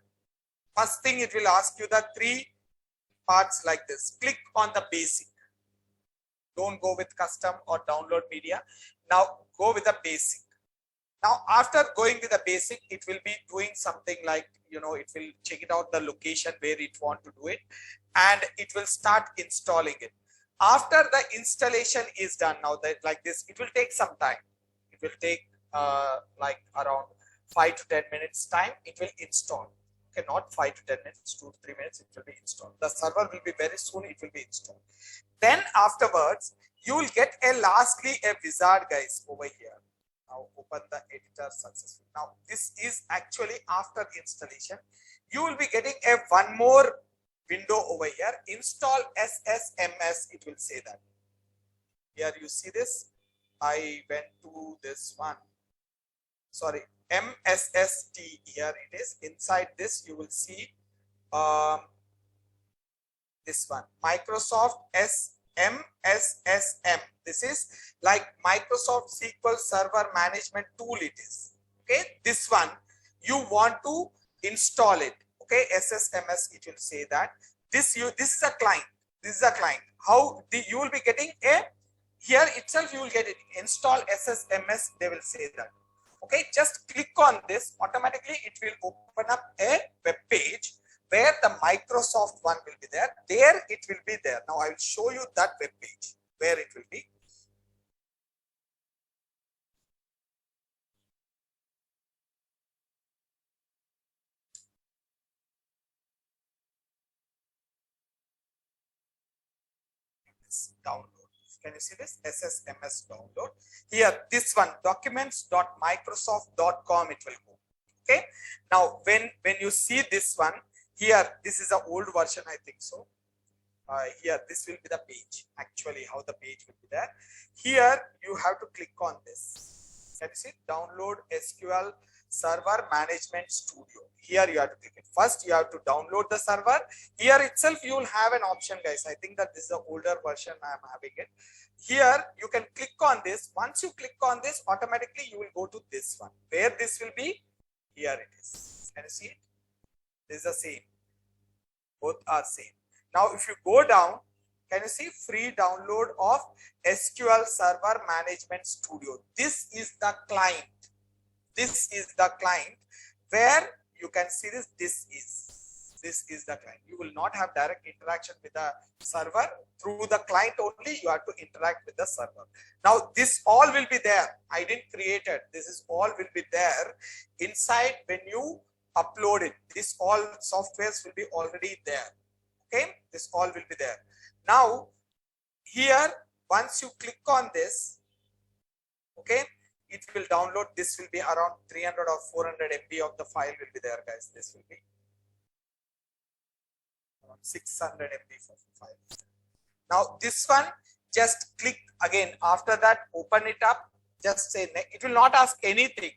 First thing, it will ask you the 3 parts like this. Click on the basic. Don't go with custom or download media. Now go with the basic. Now after going with the basic, it will be doing something like, you know, it will check it out the location where it want to do it, and it will start installing it. After the installation is done, now that like this, it will take some time. It will take like around 5 to 10 minutes time. It will install. Okay, not 5 to 10 minutes, 2 to 3 minutes, it will be installed. The server will be very soon, it will be installed. Then afterwards, you will get lastly a wizard, guys, over here. Now open the editor successfully. Now this is actually after installation. You will be getting one more window over here. Install SSMS, it will say that. Here you see this. I went to this one. Sorry. MSST, here it is. Inside this you will see this one, Microsoft MSSM. This is like Microsoft SQL Server Management Tool it is. Okay, this one you want to install it. Okay, Okay, SSMS, it will say that this is a client. This is a client. You will be getting a, here itself you will get it, install SSMS, they will say that. Okay, just click on this, automatically it will open up a web page where the Microsoft one will be there. There it will be there. Now I will show you that web page where it will be. Download. Can you see this? SSMS download. Here, this one, documents.microsoft.com, it will go. Okay. Now, when you see this one, here, this is an old version, I think so. Here, this will be the page. Actually, how the page will be there. Here, you have to click on this. Can you see? Download SQL Server Management Studio. Here you have to click it. First, you have to download the server. Here itself, you will have an option, guys. I think that this is the older version. I am having it. Here, you can click on this. Once you click on this, automatically you will go to this one. Where this will be? Here it is. Can you see it? This is the same. Both are same. Now, if you go down, can you see free download of SQL Server Management Studio? This is the client. This is the client where you can see this. This is the client. You will not have direct interaction with the server. Through the client only, you have to interact with the server. Now, this all will be there. I didn't create it. This is all will be there inside when you upload it. This all softwares will be already there. Okay, this all will be there. Now, here, once you click on this, okay, it will download. This will be around 300 or 400 MB of the file will be there, guys. This will be around 600 MB for the file. Now, this one, just click again. After that, open it up. Just say next. It will not ask anything.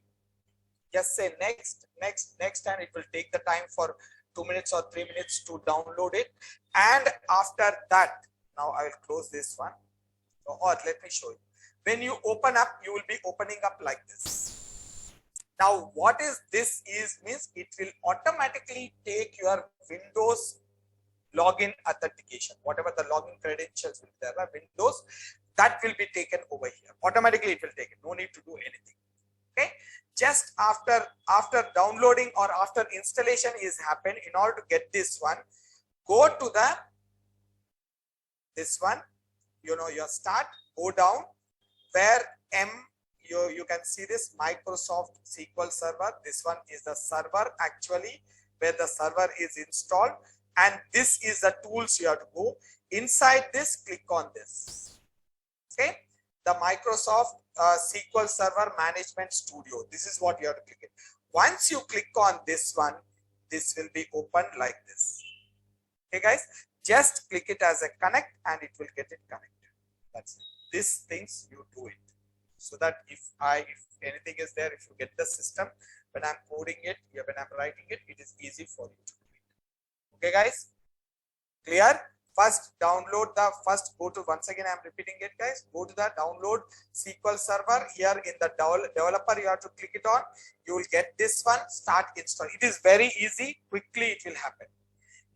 Just say next, next, next, and it will take the time for 2 minutes or 3 minutes to download it. And after that, now I will close this one. Or let me show you. When you open up, you will be opening up like this. Now, what is this is means it will automatically take your Windows login authentication. Whatever the login credentials will be there, Windows, that will be taken over here. Automatically, it will take it. No need to do anything. Okay. Just after downloading or after installation is happened, in order to get this one, go to this one, your start, go down where you can see this Microsoft SQL Server. This one is the server actually where the server is installed, and this is the tools you have to go. Inside this, click on this. Okay, the Microsoft SQL Server Management Studio. This is what you have to click it. Once you click on this one, this will be open like this. Okay, guys, just click it as a connect and it will get it connected. That's it. These things you do it so that if anything is there, if you get the system, when I'm coding it, when I'm writing it, it is easy for you to do it. Okay, guys, clear? First, download the go to, once again, I'm repeating it, guys. Go to the download SQL Server. Here in the developer, you have to click it on. You will get this one, start install. It is very easy. Quickly, it will happen.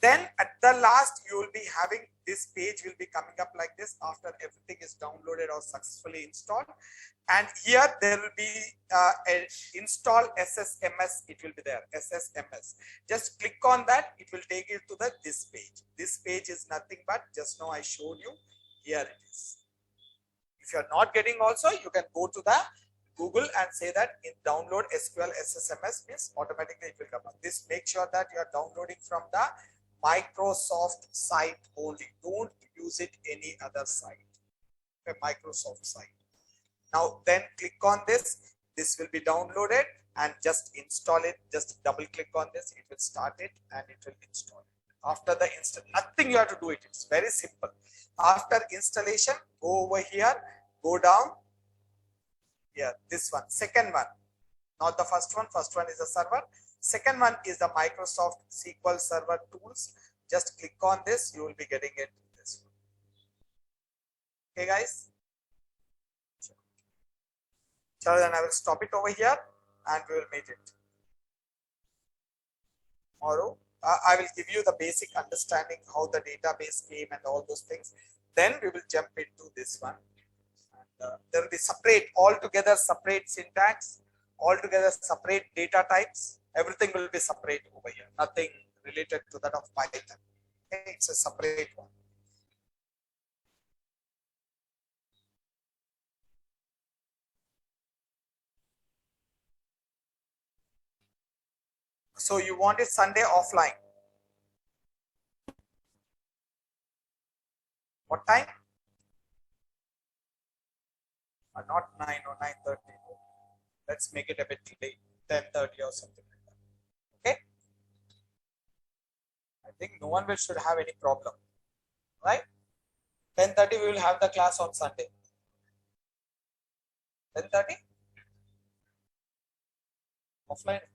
Then at the last, you will be having this page will be coming up like this after everything is downloaded or successfully installed. And here there will be install SSMS. It will be there, SSMS. Just click on that. It will take you to this page. This page is nothing but just now I showed you. Here it is. If you are not getting also, you can go to the Google and say that in download SQL SSMS means automatically it will come up. This make sure that you are downloading from the Microsoft site only. Don't use it any other site. A Microsoft site. Now then click on this. This will be downloaded and just install it. Just double click on this. It will start it and it will install it. After the install, nothing you have to do it. It's very simple. After installation, go over here, go down. Here, this one, second one. Not the first one. First one is the server. Second one is the Microsoft SQL Server tools. Just click on this. You will be getting it this one. Okay, guys. So then I will stop it over here and we will meet it tomorrow I will give you the basic understanding how the database came and all those things. Then we will jump into this one. And, there will be separate, altogether separate syntax, altogether separate data types. Everything will be separate over here. Nothing related to that of Python. Okay, it's a separate one. So you want it Sunday offline. What time? Not 9 or 9:30. Let's make it a bit late, 10:30 or something like that. Okay. I think no one should have any problem, right? 10:30 we will have the class on Sunday. 10:30 offline.